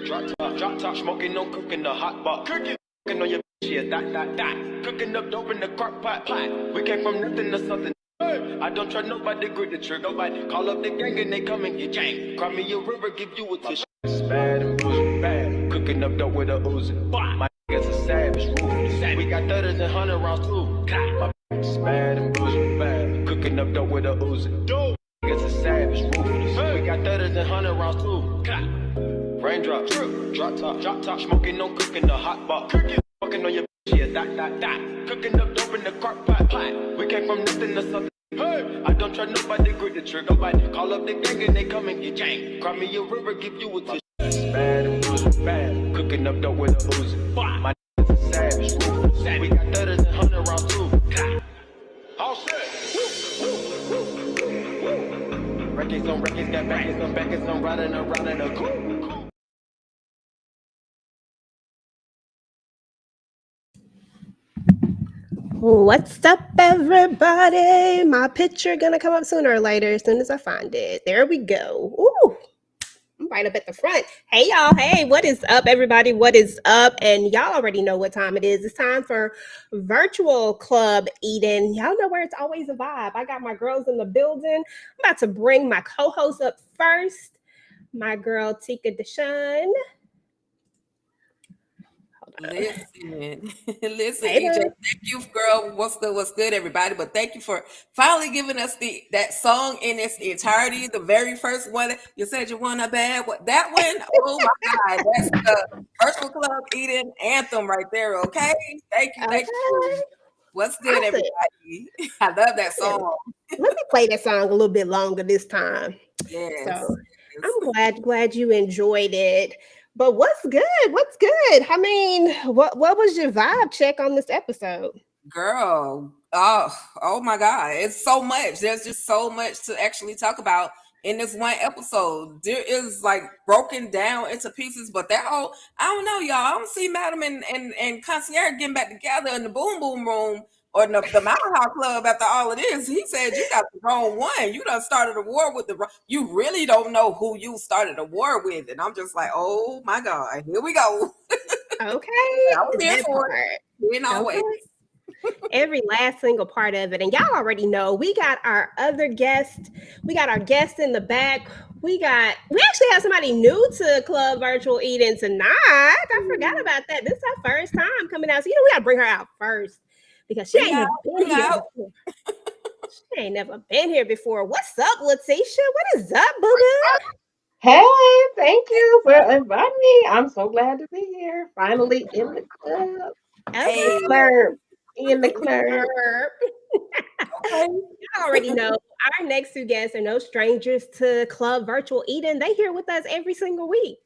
Drop top, smoking, no cooking the hot pot. Cooking on your bitch, yeah, that. Cooking up dope in the crock pot. We came from nothing to something. I don't trust nobody, grip the trigger. Nobody call up the gang and they come and get gang. Cry me a river, give you a tissue. It's bad and bullshit, bad. Cooking up dope with a Uzi. My niggas a savage, ruthless. We got 30s and 100 rounds too. My it's bad and bullshit, bad. Cooking up dope with a Uzi. Niggas a savage, ruthless. We got 30s and 100 rounds too. Raindrops, drop top, smoking, no cooking the hot pot. Fucking on your bitch, yeah, that. Cooking up dope in the crock pot. We came from nothing to something. I don't trust nobody, grip the trigger. Nobody call up the gang and they come and get gang. Cry me a river, give you a tissue. It's bad and bullshit, bad. Cooking up dope with a Uzi. My niggas a savage, ruthless. We got 30s and 100 rounds too. All set. Records on records, got backers on backers, I'm riding around in a coupe. What's up, everybody? My picture gonna come up sooner or later as soon as I find it. There we go. Ooh, I'm right up at the front. Hey, y'all. Hey, what is up, everybody? What is up? And y'all already know what time it is. It's time for Virtual Club Eden. Y'all know where it's always a vibe. I got my girls in the building. I'm about to bring my co-host up first. My girl, TicahDishawn. Listen, hey, EJ, thank you, girl. What's good, everybody? But thank you for finally giving us that song in its entirety. The very first one. You said you want a bad what? That one? Oh my God, that's the Virtual Club Eden anthem right there. Okay, thank you. What's good, everybody? I love that song. Let me play that song a little bit longer this time. Yes. So I'm glad you enjoyed it. But what's good? What's good? I mean, what was your vibe check on this episode? Girl, oh my God. It's so much. There's just so much to actually talk about in this one episode. There is like broken down into pieces, but that whole, I don't know, y'all. I don't see Madam and Concierge getting back together in the boom boom room or the Mile High Club after all of this. He said, you got the wrong one. You done started a war with you really don't know who you started a war with. And I'm just like, oh my God, here we go. Okay. I was there for it. You know, okay. Every last single part of it. And y'all already know we got our other guest. We got our guest in the back. We actually have somebody new to Club Virtual Eden tonight. I forgot about that. This is our first time coming out. So, we got to bring her out first. Because she ain't been here before. She ain't never been here before. What's up, Letitia? What is up, boo-boo? Hey, thank you for inviting me. I'm so glad to be here. Finally in the club. Okay. In the club. Okay. You already know our next two guests are no strangers to Club Virtual Eden. They here with us every single week.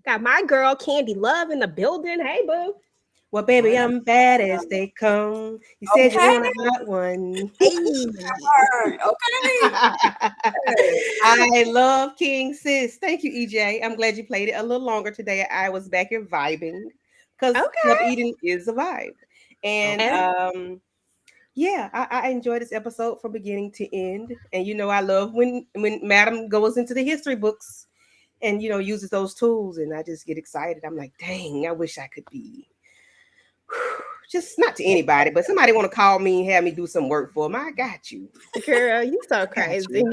Got my girl Candy Love in the building. Hey, boo. Well, baby, I'm bad as they come. You said you want a hot one. I love King Sis. Thank you, EJ. I'm glad you played it a little longer today. I was back here vibing because Club Eden is a vibe. And I enjoyed this episode from beginning to end. And I love when Madam goes into the history books and uses those tools, and I just get excited. I'm like, dang, I wish I could be. Just not to anybody, but somebody want to call me and have me do some work for them. I got you. Girl, you so crazy.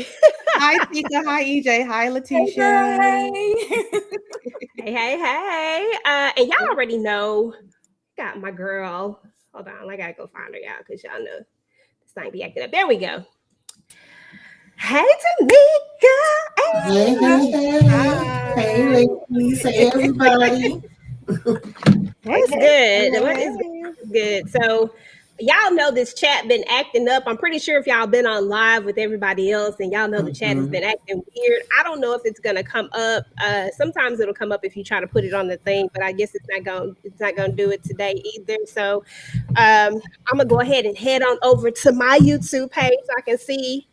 Hi, Tika. Hi, EJ. Hi, Letitia. Hey. And y'all already know, got my girl. Hold on, I gotta go find her, y'all, because y'all know this thing be acting up. There we go. Hey, Tamika. Hey, ladies. Hey, everybody. That's good. What is good? So y'all know this chat been acting up. I'm pretty sure if y'all been on live with everybody else and y'all know the chat has been acting weird. I don't know if it's gonna come up. Sometimes it'll come up if you try to put it on the thing, but I guess it's not gonna do it today either. So I'm gonna go ahead and head on over to my YouTube page so I can see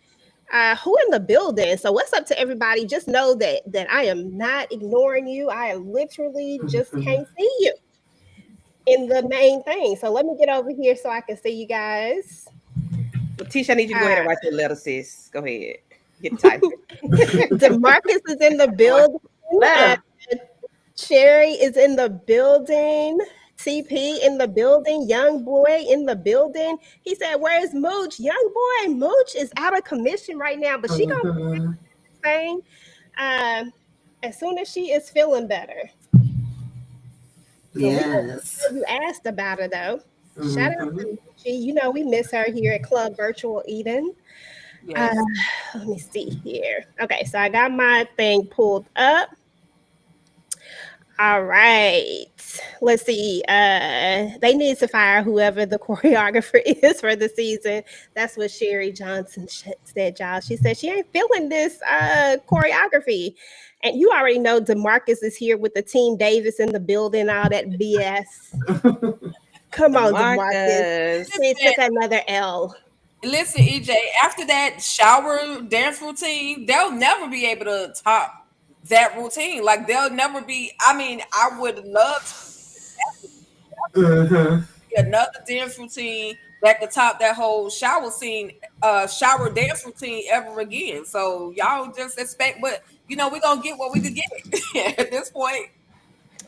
who in the building. So what's up to everybody? Just know that I am not ignoring you. I literally just can't see you in the main thing. So let me get over here so I can see you guys. Letitia, I need you to go ahead and write your letter, sis. Go ahead. Get typing. DeMarcus is in the building. Sherry is in the building. TP in the building. Young boy in the building. He said, "Where's Mooch? Young boy, Mooch is out of commission right now, but she gonna Mhm. thing as soon as she is feeling better." So we Yes. you asked about her though. Shout out Mhm. to Moochie. You know we miss her here at Club Virtual Eden. Uh, Yes. let me see here. Okay, so I got my thing pulled up. All right. Let's see. They need to fire whoever the choreographer is for the season. That's what Sherry Johnson said, y'all. She said she ain't feeling this choreography. And you already know DeMarcus is here with the Team Davis in the building, all that BS. Come on, DeMarcus. Marcus. He took another L. Listen, EJ, after that shower dance routine, they'll never be able to top that routine. Like they'll never be. I mean, I would love Mhm. another dance routine that could top that whole shower dance routine ever again. So y'all just expect, but we're gonna get what we could get at this point.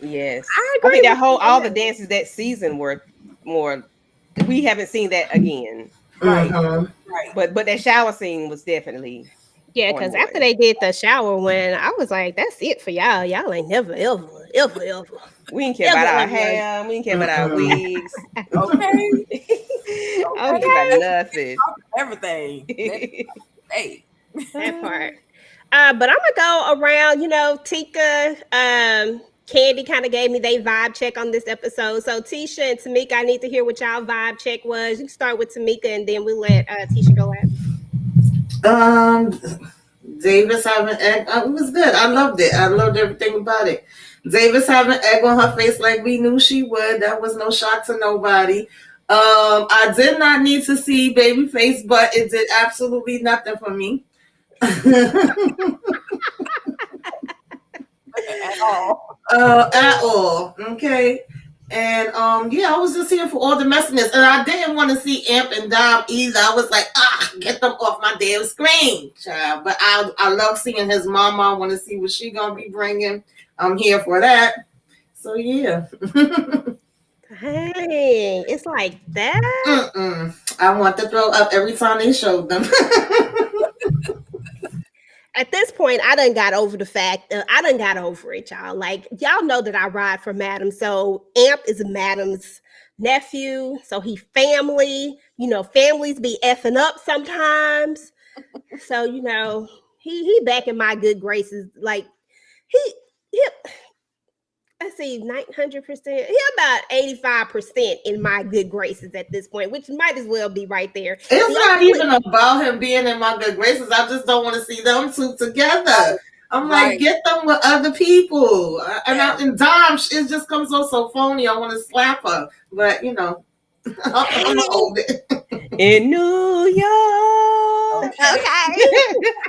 Yes. I I agree think that with whole you on all the that. dances that season were more. We haven't seen that again. Right, Mhm. right. But that shower scene was definitely Yeah, on because after one. they did the shower one, I was like, that's it for y'all. Y'all ain't never, ever, ever, ever, We didn't care ever, about our ever. hair. We didn't care about our Mm-mm. wigs. Okay, We didn't okay. care about Okay. nothing. Everything. Hey, That part. But I'm gonna go around, Tika, Candy kind of gave me their vibe check on this episode. So Tisha and Tamika, I need to hear what y'all vibe check was. You can start with Tamika and then we'll let Tisha go last. Um, Davis having egg. It was good. I loved it. I loved everything about it. Davis having egg on her face like we knew she would. That was no shock to nobody. I did not need to see Babyface, but it did absolutely nothing for me. at all. At all. Okay. And yeah, I was just here for all the messiness. And I didn't want to see Amp and Dom either. I was like, get them off my damn screen, child. But I love seeing his mama. I want to see what she gonna be bringing. I'm here for that. So yeah. Dang, it's like that. I want to throw up every time they showed them. At this point, I done got over the fact. I done got over it, y'all. Like y'all know that I ride for Madam. So Amp is Madam's nephew. So he family. Families be effing up sometimes. So he back in my good graces. Like he let's see, 900%. He about 85% in my good graces at this point, which might as well be right there. It's not even about him being in my good graces. I just don't want to see them two together. I'm like, get them with other people. And Dom, it just comes off so phony. I want to slap her. But, I'm going to hold it. In New York. Okay.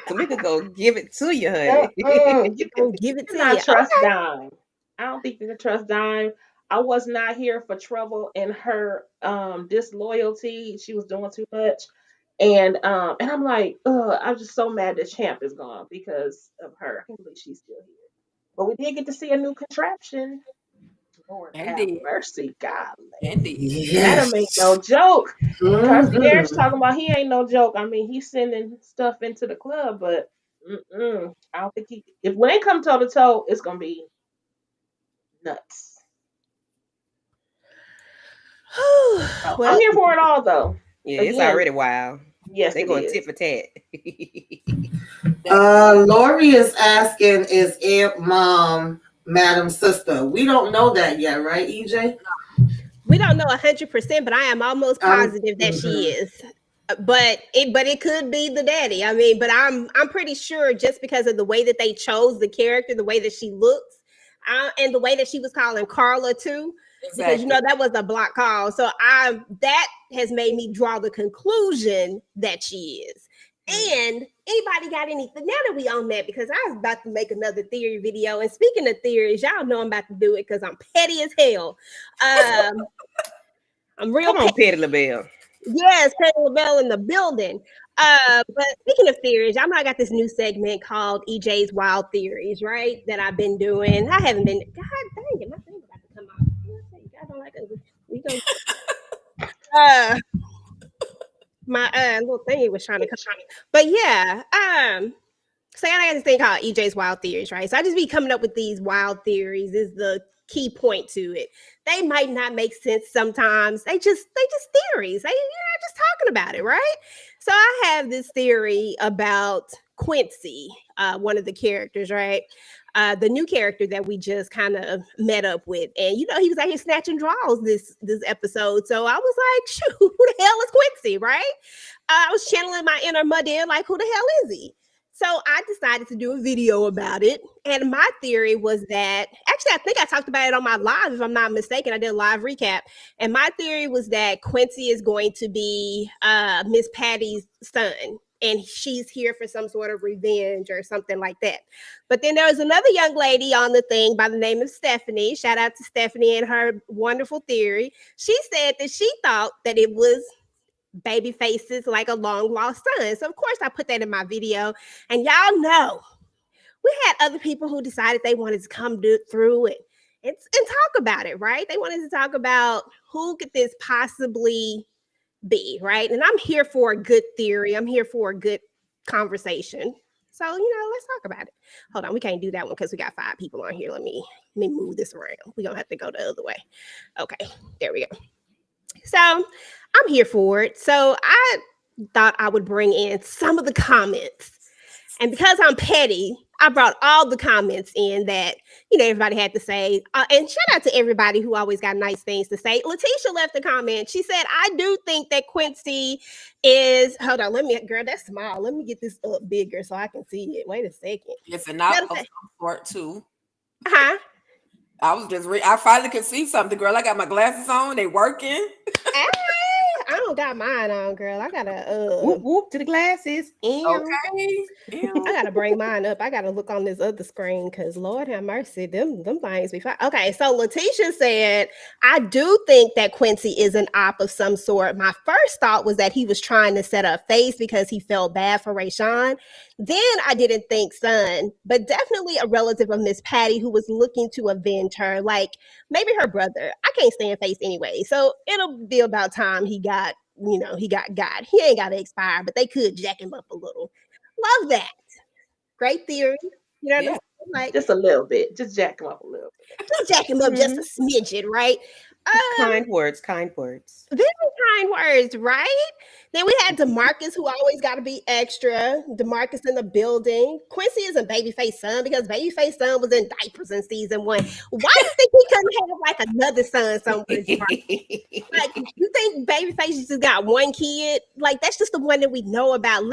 Tamika go give it to you, honey. You gonna give it to I you. trust Dime. I don't think you can trust Dime. I was not here for trouble in her disloyalty. She was doing too much. And I'm like, I'm just so mad that Champ is gone because of her. I can't believe she's still here. But we did get to see a new contraption. Lord have Indeed. mercy, God. Indeed. That ain't no joke. Trusty Eric's Mhm. talking about he ain't no joke. I mean, he's sending stuff into the club, but I don't think if when they come toe to toe, it's gonna be nuts. So I'm here for it all, though. Yeah, it's already wild. Yes, They're going tit for tat. Lori is asking, is Aunt Mom Madam's sister? We don't know that yet, right, EJ? We don't know 100%, but I am almost positive that she is. But it could be the daddy. I mean, but I'm pretty sure just because of the way that they chose the character, the way that she looks, and the way that she was calling Carla too. Exactly. Because that was a block call. So that has made me draw the conclusion that she is. And anybody got anything now that we on that, because I was about to make another theory video. And speaking of theories, y'all know I'm about to do it because I'm petty as hell. I'm real Come on, Petty LaBelle. Yes, Petty LaBelle in the building. But speaking of theories, I got this new segment called EJ's Wild Theories, right? That I've been doing. I haven't been. God dang it, my thing about to come out. I don't like it. We go. My little thing was trying to come out. But yeah, so I got this thing called EJ's Wild Theories, right? So I just be coming up with these wild theories is the key point to it. They might not make sense sometimes. They just theories. They just talking about it, right? So I have this theory about Quincy, one of the characters, right? The new character that we just kind of met up with, and he was out here snatching draws this episode. So I was like, shoot, who the hell is Quincy, right? I was channeling my inner muddy, like, who the hell is he? So I decided to do a video about it. And my theory was that, actually, I think I talked about it on my live, if I'm not mistaken. I did a live recap. And my theory was that Quincy is going to be Miss Patty's son. And she's here for some sort of revenge or something like that. But then there was another young lady on the thing by the name of Stephanie. Shout out to Stephanie and her wonderful theory. She said that she thought that it was Babyface's like a long lost son. So of course I put that in my video, and y'all know we had other people who decided they wanted to come through it and talk about it, right? They wanted to talk about who could this possibly be, right? And I'm here for a good theory. I'm here for a good conversation. So let's talk about it. Hold on, we can't do that one because we got 5 people on here. Let me move this around. We're gonna have to go the other way. Okay, there we go. So I'm here for it. So I thought I would bring in some of the comments. And because I'm petty, I brought all the comments in that, everybody had to say. And shout out to everybody who always got nice things to say. Letitia left a comment. She said, I do think that Quincy is, hold on, girl, that's small. Let me get this up bigger so I can see it. Wait a second. If it not of some sort too. Huh? I finally could see something, girl. I got my glasses on. They working. Hey, I don't got mine on, girl. I gotta whoop whoop to the glasses. Okay. I gotta bring mine up. I gotta look on this other screen because Lord have mercy, them things be fine. Okay, so Letitia said, I do think that Quincy is an op of some sort. My first thought was that he was trying to set up face because he felt bad for Rayshawn. Then I didn't think son, but definitely a relative of Miss Patty who was looking to avenge her, like maybe her brother. I can't stand face anyway, so it'll be about time he got God. He ain't got to expire, but they could jack him up a little. Love that. Great theory. Yeah. Like just a little bit. Just jack him up a little bit. Just jack him up just a smidgen, right? Kind words. Very kind words, right? Then we had DeMarcus, who always got to be extra. DeMarcus in the building. Quincy isn't Babyface's son because Babyface's son was in diapers in season 1. Why do you think he couldn't have like another son somewhere? Like, you think Babyface just got one kid? Like, that's just the one that we know about.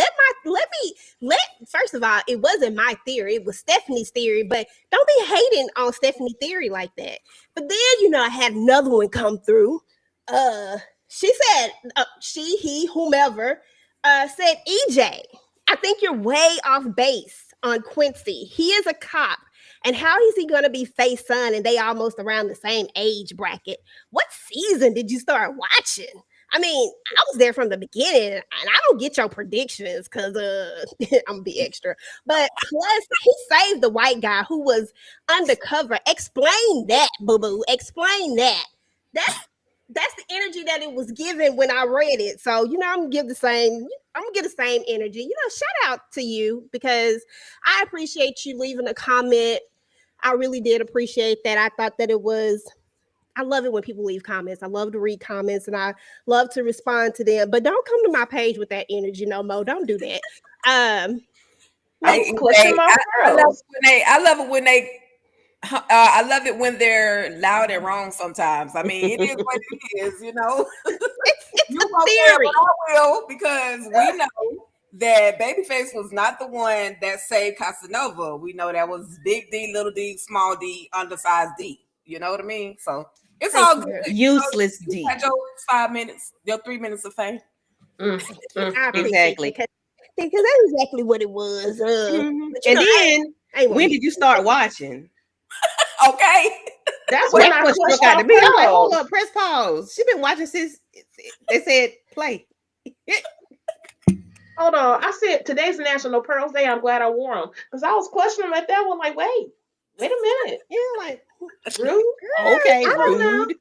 First of all, it wasn't my theory. It was Stephanie's theory, but don't be hating on Stephanie's theory like that. But then, I had another one come through. She said, he, whomever, said, EJ, I think you're way off base on Quincy. He is a cop. And how is he going to be Faye's son and they almost around the same age bracket? What season did you start watching? I mean, I was there from the beginning, and I don't get your predictions because I'm gonna be extra. But plus, he saved the white guy who was undercover. Explain that, boo-boo. Explain that. That's the energy that it was given when I read it. So, I'm gonna give the same energy. Shout out to you because I appreciate you leaving a comment. I really did appreciate that. I thought that I love it when people leave comments. I love to read comments and I love to respond to them. But don't come to my page with that energy no more. Don't do that. I love it when they're loud and wrong sometimes. I mean, it is what it is, It's you a theory. I will, because we know that Babyface was not the one that saved Casanova. We know that was Big D, Little D, Small D, undersized D. You know what I mean? So it's all good. Useless D. You had your 5 minutes, your 3 minutes of fame. Exactly. Because that's exactly what it was. When did you start watching? Okay. That's when I struck out to me. I'm like, hold up, press pause. She's been watching since they said play. Hold on. I said today's National Pearls Day. I'm glad I wore them because I was questioning at that one. Like, wait a minute, Yeah, like rude. okay, I don't know. rude.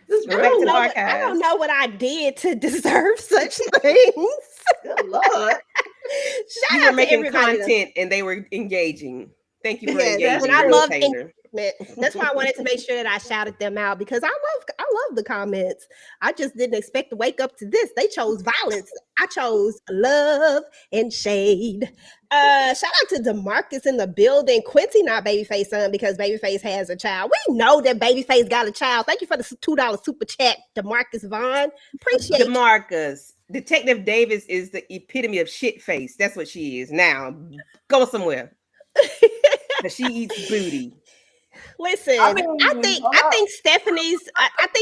This Go back to the I archives. don't know what I did to deserve such things. Good Lord. Shout You out were to making everybody. content and they were engaging. Thank you for Yes, engaging. and I Rose love Taylor. engagement. That's why I wanted to make sure that I shouted them out because I love the comments. I just didn't expect to wake up to this. They chose violence. I chose love and shade. Shout out to DeMarcus in the building. Quincy not Babyface son because Babyface has a child. We know that Babyface got a child. Thank you for the $2 super chat, DeMarcus Vaughn. Appreciate you. DeMarcus. Detective Davis is the epitome of shit face. That's what she is. Now, go somewhere. She eats booty. Listen, I think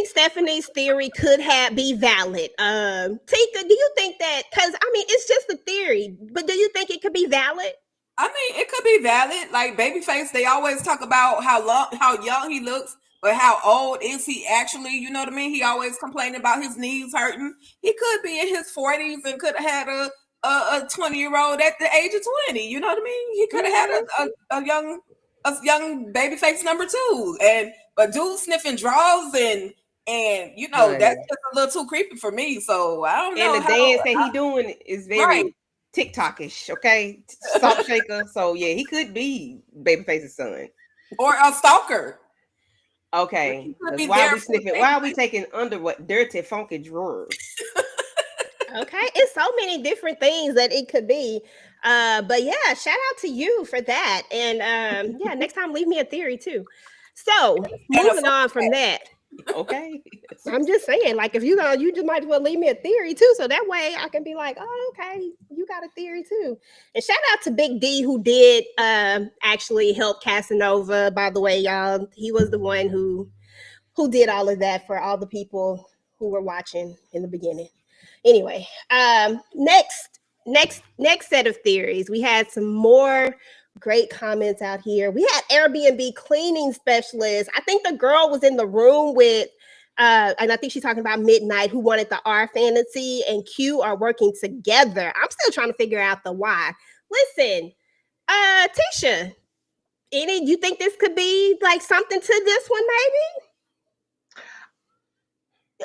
Stephanie's theory could be valid. Tika, do you think that? Because I mean, it's just a theory, but do you think it could be valid? I mean, it could be valid. Like Babyface, they always talk about how young he looks, but how old is he actually? You know what I mean? He always complaining about his knees hurting. He could be in his 40s and could have had a 20-year-old at the age of 20. You know what I mean? He could have had a young Babyface number 2, but dude sniffing draws and you know that's just a little too creepy for me. So I don't know. And the dance that he doing is very TikTokish, okay? Salt shaker. So yeah, he could be Babyface's son or a stalker. Okay, why are we sniffing? Why are we taking dirty, funky drawers? Okay, it's so many different things that it could be. But yeah, shout out to you for that. And yeah, next time leave me a theory too. So moving on from that. Okay. I'm just saying, like, if you just might as well leave me a theory too. So that way I can be like, oh, okay, you got a theory too. And shout out to Big D who did actually help Casanova, by the way, y'all. He was the one who did all of that for all the people who were watching in the beginning. Anyway, next set of theories. We had some more great comments out here. We had Airbnb cleaning specialist. I think the girl was in the room with, and I think she's talking about Midnight, who wanted the R fantasy, and Q are working together. I'm still trying to figure out the why. Listen, Tisha, you think this could be like something to this one, maybe?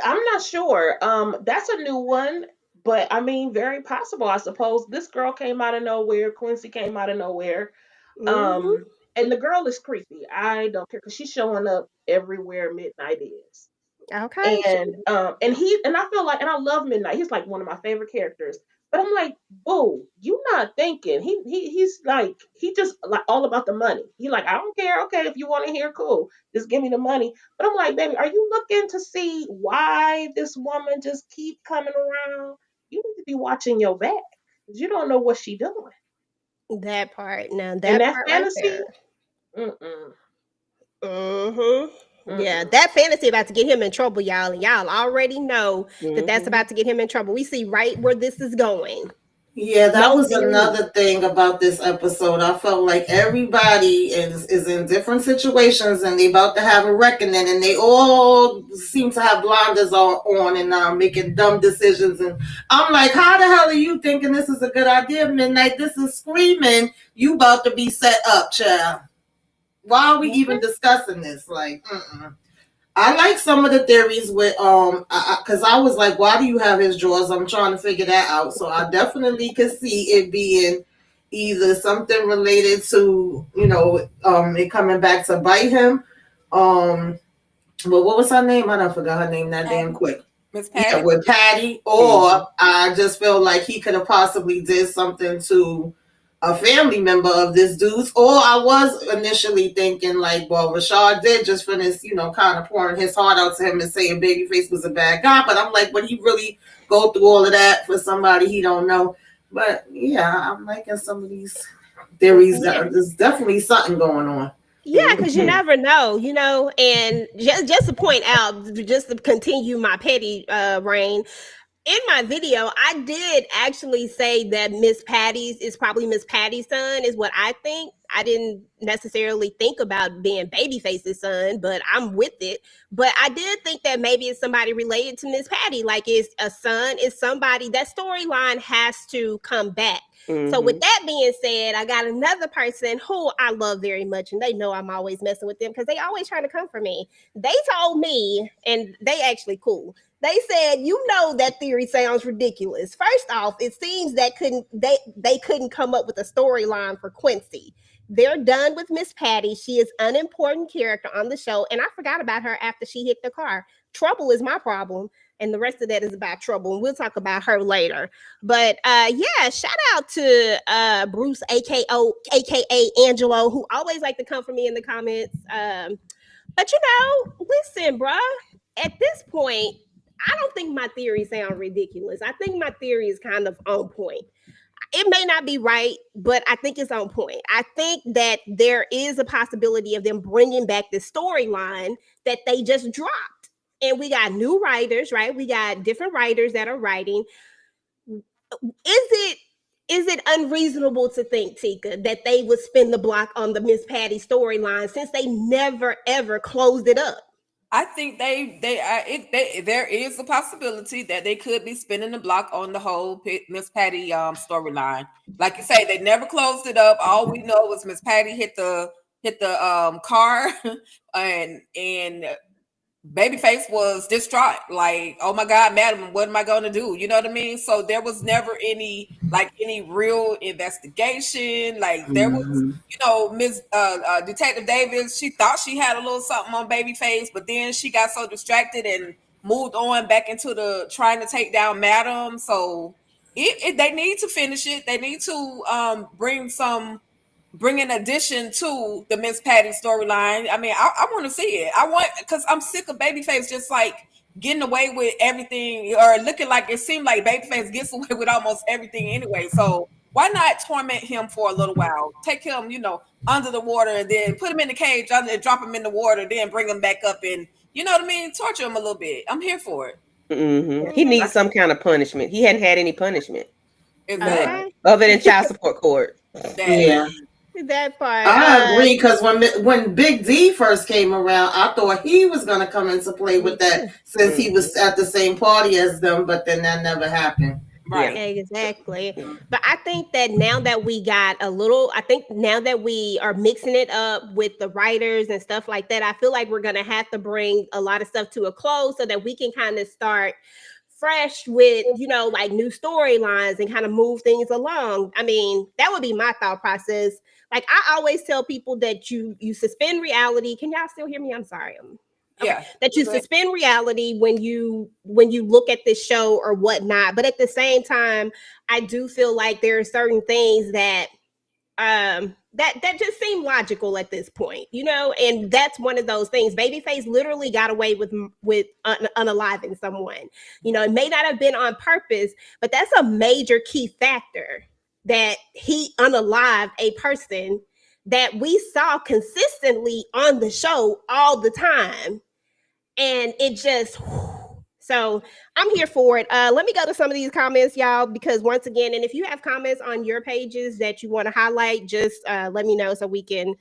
I'm not sure. That's a new one, but I mean, very possible. I suppose this girl came out of nowhere. Quincy came out of nowhere. And the girl is creepy. I don't care because she's showing up everywhere Midnight is. Okay. And I feel like, and I love Midnight. He's like one of my favorite characters. But I'm like, boo, you not thinking. He's like, he just like all about the money. He like, I don't care. Okay, if you want to hear, cool. Just give me the money. But I'm like, baby, are you looking to see why this woman just keep coming around? You need to be watching your back because you don't know what she doing. That part. Now that and that part fantasy. Right there. Yeah, that fantasy about to get him in trouble, y'all. And y'all already know that that's about to get him in trouble. We see right where this is going. Yeah, that was another thing about this episode. I felt like everybody is in different situations and they about to have a reckoning, and they all seem to have blinders on and making dumb decisions. And I'm like, how the hell are you thinking this is a good idea, Midnight? This is screaming you about to be set up, child. Why are we even discussing this? Like, I like some of the theories with because I was like, why do you have his drawers? I'm trying to figure that out. So I definitely could see it being either something related to, it coming back to bite him. But what was her name? I don't forgot her name that damn quick. Miss Patty. Yeah, with Patty. Or I just feel like he could have possibly did something to a family member of this dude's. Or I was initially thinking like, well, Rashad did just finish, kind of pouring his heart out to him and saying Babyface was a bad guy. But I'm like, would he really go through all of that for somebody he don't know? But yeah, I'm liking some of these theories. There's definitely something going on. Yeah, because you never know, and just to point out, just to continue my petty reign, in my video, I did actually say that Miss Patty's is probably Miss Patty's son, is what I think. I didn't necessarily think about being Babyface's son, but I'm with it. But I did think that maybe it's somebody related to Miss Patty. Like, it's a son, it's somebody. That storyline has to come back. So with that being said, I got another person who I love very much, and they know I'm always messing with them because they always trying to come for me. They told me, and they actually cool. They said, you know, that theory sounds ridiculous. First off, it seems that they couldn't come up with a storyline for Quincy. They're done with Miss Patty. She is an unimportant character on the show, and I forgot about her after she hit the car. Trouble is my problem, and the rest of that is about Trouble, and we'll talk about her later. But yeah, shout out to Bruce, aka Angelo, who always like to come for me in the comments. But you know, listen, bruh, at this point, I don't think my theory sounds ridiculous. I think my theory is kind of on point. It may not be right, but I think it's on point. I think that there is a possibility of them bringing back this storyline that they just dropped. And we got new writers, right? We got different writers that are writing. Is it unreasonable to think, Tika, that they would spin the block on the Miss Patty storyline since they never ever closed it up? I think there is a possibility that they could be spinning the block on the whole Miss Patty storyline. Like you say, they never closed it up. All we know was Miss Patty hit the car and Babyface was distraught, like, oh my God, madam, what am I going to do? You know what I mean? So there was never any real investigation. Like there was, you know, Miss Detective Davis, she thought she had a little something on Babyface, but then she got so distracted and moved on back into the trying to take down madam. So they need to finish it. They need to bring an addition to the Miss Patty storyline. I mean, I want to see it. Because I'm sick of Babyface just like getting away with everything, or looking like it seemed like Babyface gets away with almost everything anyway. So why not torment him for a little while? Take him, you know, under the water, and then put him in the cage, and drop him in the water, then bring him back up, and you know what I mean? Torture him a little bit. I'm here for it. He needs some kind of punishment. He hadn't had any punishment. Exactly. Other than child support court. Yeah. That part. I agree, because when Big D first came around, I thought he was going to come into play with that since he was at the same party as them, but then that never happened. Right. Exactly. But I think that now that we are mixing it up with the writers and stuff like that, I feel like we're going to have to bring a lot of stuff to a close so that we can kind of start fresh with, you know, like new storylines and kind of move things along. I mean, that would be my thought process. Like, I always tell people that you suspend reality. Can y'all still hear me? I'm sorry. Okay. Yeah. That you suspend reality when you look at this show or whatnot. But at the same time, I do feel like there are certain things that that just seem logical at this point, you know, and that's one of those things. Babyface literally got away with unaliving someone. You know, it may not have been on purpose, but that's a major key factor, that he unalived a person that we saw consistently on the show all the time. And it just, so I'm here for it. Let me go to some of these comments, y'all, because once again, and if you have comments on your pages that you want to highlight, just let me know so we can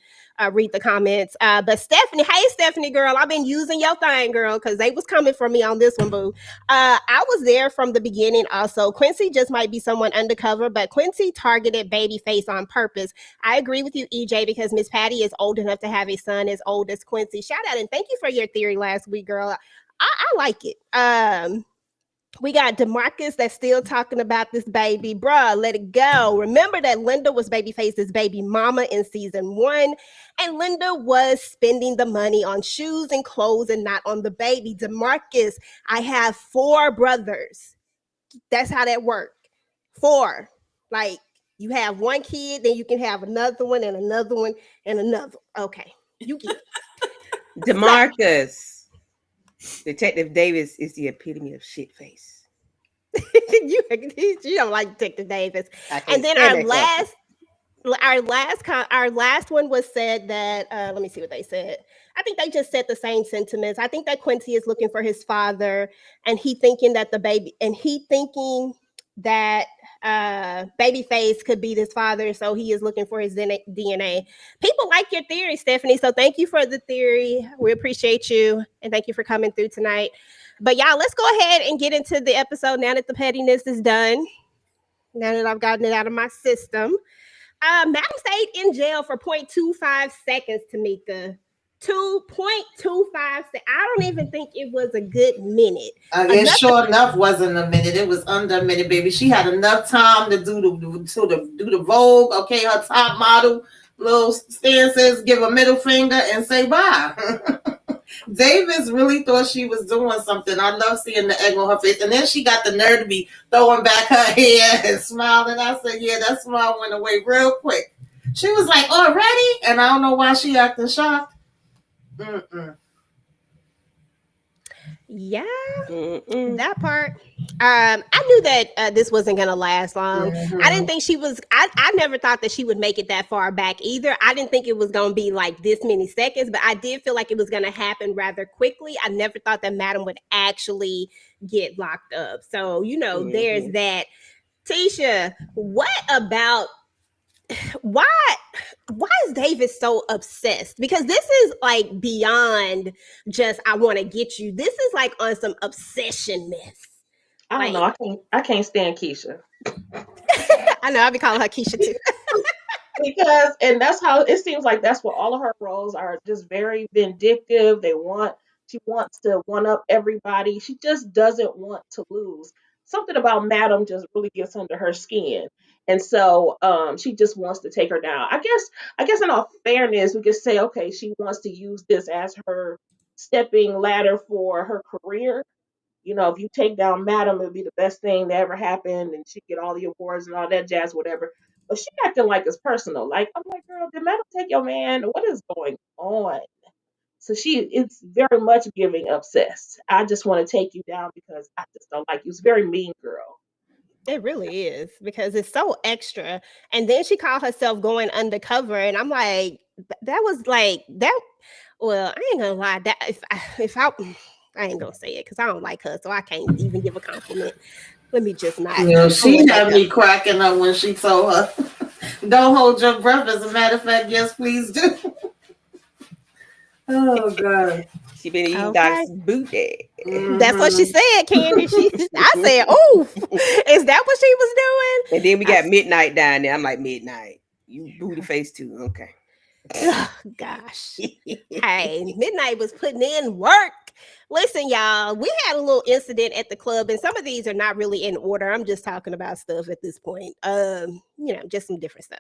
read the comments. But Stephanie, hey, Stephanie, girl, I've been using your thing, girl, because they was coming for me on this one, boo. I was there from the beginning also. Quincy just might be someone undercover, but Quincy targeted Babyface on purpose. I agree with you, EJ, because Miss Patty is old enough to have a son as old as Quincy. Shout out, and thank you for your theory last week, girl. I like it. We got DeMarcus that's still talking about this baby. Bruh, let it go. Remember that Linda was Babyface's baby mama in season 1, and Linda was spending the money on shoes and clothes and not on the baby. DeMarcus, I have 4 brothers. That's how that worked. 4. Like, you have 1 kid, then you can have another one and another one and another. Okay, you get it. DeMarcus. Detective Davis is the epitome of shit face. you don't like Detective Davis. And then our last one was said that let me see what they said. I think they just said the same sentiments. I think that Quincy is looking for his father, and he thinking that that Babyface could be this father, so he is looking for his DNA. People like your theory, Stephanie, so thank you for the theory. We appreciate you, and thank you for coming through tonight. But y'all, let's go ahead and get into the episode now that the pettiness is done, now that I've gotten it out of my system. Madam stayed in jail for 0.25 seconds, Tamika. 2.25 seconds. I don't even think it was a good minute. It sure enough wasn't a minute. It was under a minute, baby. She had enough time to do the Vogue. Okay, her top model little stances, give a middle finger, and say bye. Davis really thought she was doing something. I love seeing the egg on her face. And then she got the nerve to be throwing back her hair and smiling. I said, yeah, that smile went away real quick. She was like, already? And I don't know why she acting shocked. Yeah, that part. I knew that this wasn't gonna last long. I didn't think she was. I never thought that she would make it that far back either. I didn't think it was gonna be like this many seconds, but I did feel like it was gonna happen rather quickly. I never thought that Madam would actually get locked up. So there's that. Tisha, what about? Why is Davis so obsessed? Because this is like beyond just I want to get you. This is like on some obsession mess. I don't know. I can't stand Keisha. I know. I'll be calling her Keisha too. Because that's how it seems like that's what all of her roles are, just very vindictive. She wants to one up everybody. She just doesn't want to lose. Something about Madam just really gets under her skin. And so she just wants to take her down. I guess in all fairness, we could say, okay, she wants to use this as her stepping ladder for her career. If you take down Madam, it'll be the best thing that ever happened, and she get all the awards and all that jazz, whatever. But she acting like it's personal. Like, I'm like, girl, did Madam take your man? What is going on? So it's very much giving obsessed. I just want to take you down because I just don't like you. It's very mean girl. It really is, because it's so extra. And then she called herself going undercover, and I'm like, that was like that. Well, I ain't gonna lie. That if I ain't gonna say it because I don't like her, so I can't even give a compliment. Let me just not. She had me cracking up when she told her, "Don't hold your breath." As a matter of fact, yes, please do. Oh God. She been eating Doc's booty. That's what she said, Candy. I said, "Oh, is that what she was doing?" And then we got Midnight down there. I'm like, Midnight, you booty face too. Okay. Oh, gosh. Hey, Midnight was putting in work. Listen, y'all, we had a little incident at the club, and some of these are not really in order. I'm just talking about stuff at this point. Just some different stuff.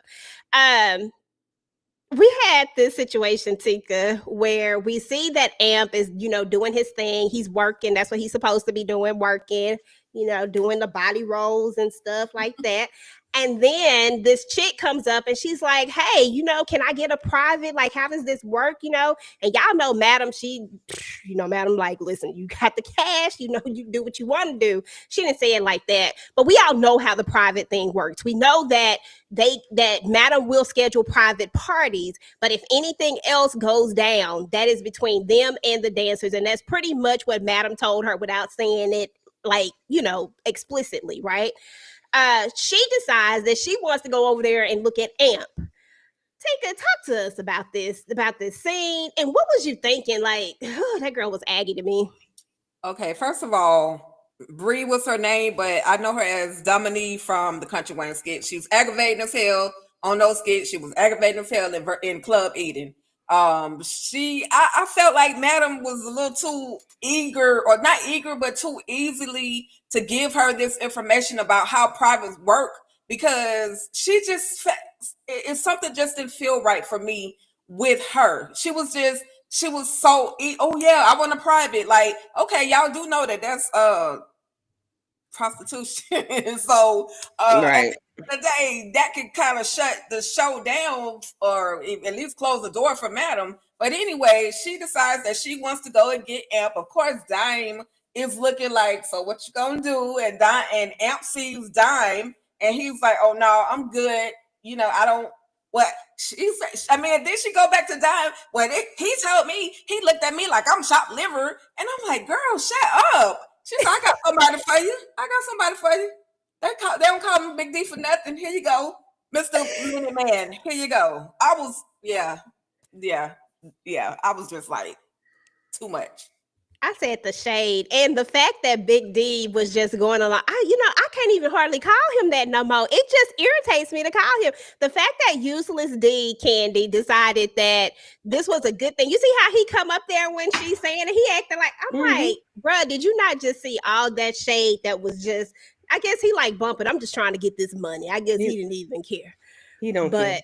We had this situation, Tika, where we see that Amp is, doing his thing. He's working. That's what he's supposed to be doing, working, doing the body rolls and stuff like that. And then this chick comes up and she's like, hey, can I get a private? Like, how does this work? And y'all know Madam, Madam, like, listen, you got the cash, you do what you want to do. She didn't say it like that, but we all know how the private thing works. We know that that Madam will schedule private parties, but if anything else goes down, that is between them and the dancers. And that's pretty much what Madam told her without saying it, like, explicitly, right? She decides that she wants to go over there and look at Amp. Tika, talk to us about this scene. And what was you thinking? Like, that girl was Aggie to me. Okay, first of all, Bree was her name, but I know her as Dominique from the Country Wayne skit. She was aggravating as hell on those skits. She was aggravating as hell in Club Eden. I felt like Madam was a little too eager, or not eager, but too easily to give her this information about how privates work, because it's something just didn't feel right for me with her. She was so, oh yeah, I want a private. Like, okay, y'all do know that that's prostitution. So right. At the end of the day, that could kind of shut the show down, or at least close the door for Madam. But anyway, she decides that she wants to go and get Amp. Of course, Dime is looking like, so what you gonna do? And Amp sees Dime, and he's like, oh no, I'm good. I don't. What then she go back to Dime. He told me, he looked at me like I'm chopped liver, and I'm like, girl, shut up. She's like, I got somebody for you. They don't call him Big D for nothing. Here you go, Mr. Minute Man. Here you go. I was yeah. I was just like too much. I said the shade and the fact that Big D was just going along. I can't even hardly call him that no more. It just irritates me to call him. The fact that Useless D Candy decided that this was a good thing. You see how he come up there when she's saying it? He acted like, I'm like, bruh, did you not just see all that shade that was just, I guess he like bumping. I'm just trying to get this money. I guess he didn't even care. He don't care.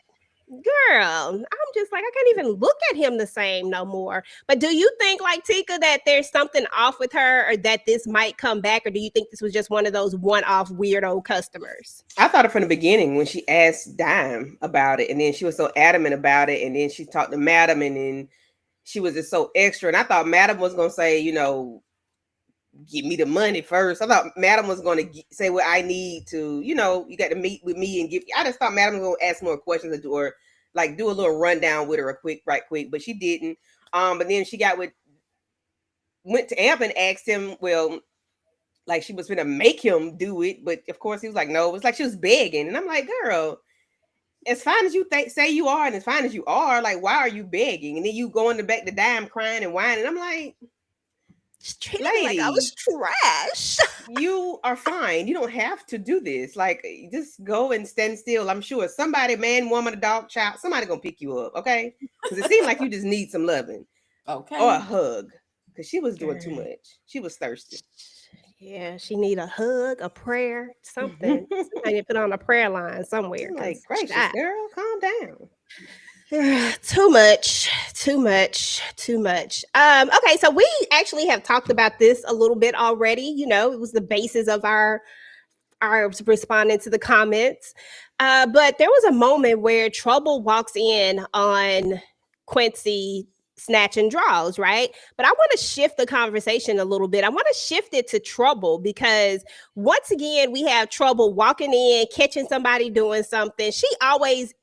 Girl, I'm just like, I can't even look at him the same no more. But do you think, like Tika, that there's something off with her, or that this might come back, or do you think this was just one of those one-off weirdo customers? I thought it from the beginning when she asked Dime about it, and then she was so adamant about it, and then she talked to Madam, and then she was just so extra. And I thought Madam was gonna say, give me the money first. I thought Madam was going to say what I need to, you got to meet with me and give. I just thought Madam was going to ask more questions or like do a little rundown with her right quick, but she didn't. But then she went to Amp and asked him, well, like she was going to make him do it, but of course he was like, no. It was like she was begging, and I'm like, girl, as fine as you say you are, and as fine as you are, like, why are you begging? And then you going back to Dime crying and whining. I'm like, lady, like I was trash. You are fine. You don't have to do this. Like, just go and stand still. I'm sure somebody, man, woman, a dog, child, somebody gonna pick you up, okay? Because it seemed like you just need some loving, okay, or a hug, because she was doing too much. She was thirsty. Yeah, she need a hug, a prayer, something. Somebody put on a prayer line somewhere. Like, gracious, girl, calm down. Too much. Okay, so we actually have talked about this a little bit already. It was the basis of our responding to the comments. But there was a moment where Trouble walks in on Quincy snatching draws, right? But I want to shift the conversation a little bit. I want to shift it to Trouble, because once again, we have Trouble walking in, catching somebody doing something. She always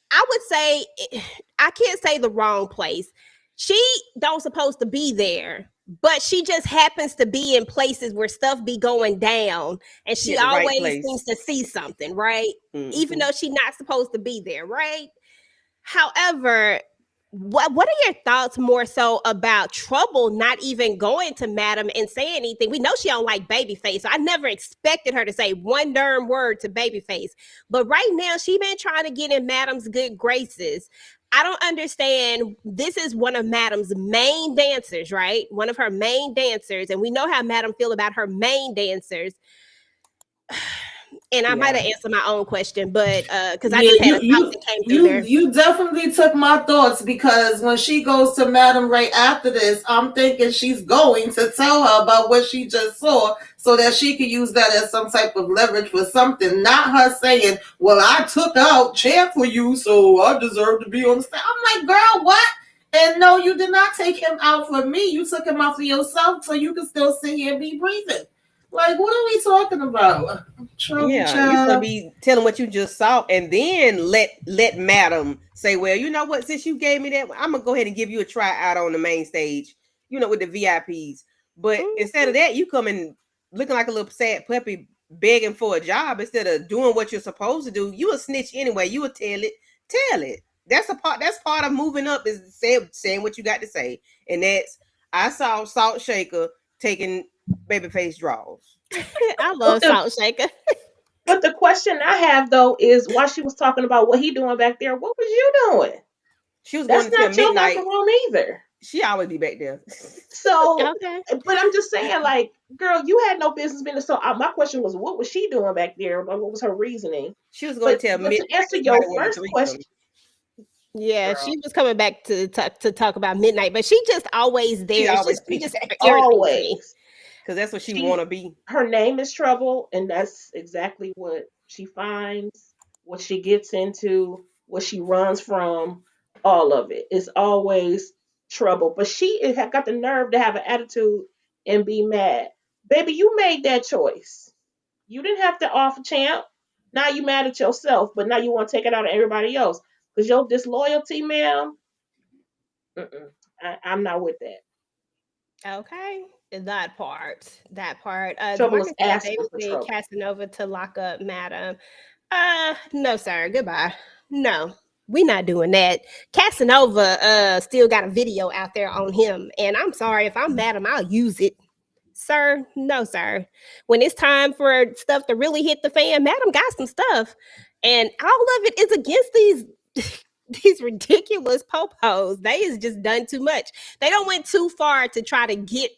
I would say, I can't say the wrong place. She don't supposed to be there, but she just happens to be in places where stuff be going down, and she always seems to see something, right? Even though she's not supposed to be there, right? However, what are your thoughts more so about Trouble not even going to Madam and saying anything? We know she don't like Babyface, so I never expected her to say one darn word to Babyface. But right now, she been trying to get in Madam's good graces. I don't understand. This is one of Madam's main dancers, right? One of her main dancers, and we know how Madam feel about her main dancers. And I might have answered my own question, but because I just had a thought that came through there. You definitely took my thoughts, because when she goes to Madam right after this, I'm thinking she's going to tell her about what she just saw so that she can use that as some type of leverage for something, not her saying, well, I took out chair for you, so I deserve to be on the stage. I'm like, girl, what? And no, you did not take him out for me. You took him out for yourself so you can still sit here and be breathing. Like, what are we talking about? You should be telling what you just saw, and then let Madam say, well, you know what, since you gave me that, I'm gonna go ahead and give you a try out on the main stage, with the VIPs. But instead of that, you come in looking like a little sad puppy begging for a job instead of doing what you're supposed to do. You a snitch anyway. You will tell it. That's part of moving up, is saying what you got to say. And I saw Salt Shaker taking Babyface draws. I love Salt Shaker. But the question I have though is, while she was talking about what he doing back there, what was you doing? She was That's going to not midnight. Your locker room either. She always be back there. So, okay. But I'm just saying, like, girl, you had no business being there. So my question was, what was she doing back there? What was her reasoning? She was going to tell me. To answer your first question. Yeah, girl. She was coming back to talk about midnight, but she just always there. She just always. Because that's what she want to be. Her name is Trouble, and that's exactly what she finds, what she gets into, what she runs from. All of it is always trouble. But she had got the nerve to have an attitude and be mad. Baby, you made that choice. You didn't have to offer champ. Now you mad at yourself, but now you want to take it out on everybody else. Because your disloyalty, ma'am, I'm not with that. Okay. That part. Trouble is Demarcus said they asking would for need trouble. Casanova to lock up Madam. No, sir. Goodbye. No, we not doing that. Casanova still got a video out there on him. And I'm sorry, if I'm Madam, I'll use it. Sir, no, sir. When it's time for stuff to really hit the fan, Madam got some stuff. And all of it is against these ridiculous popos. They is just done too much. They don't went too far to try to get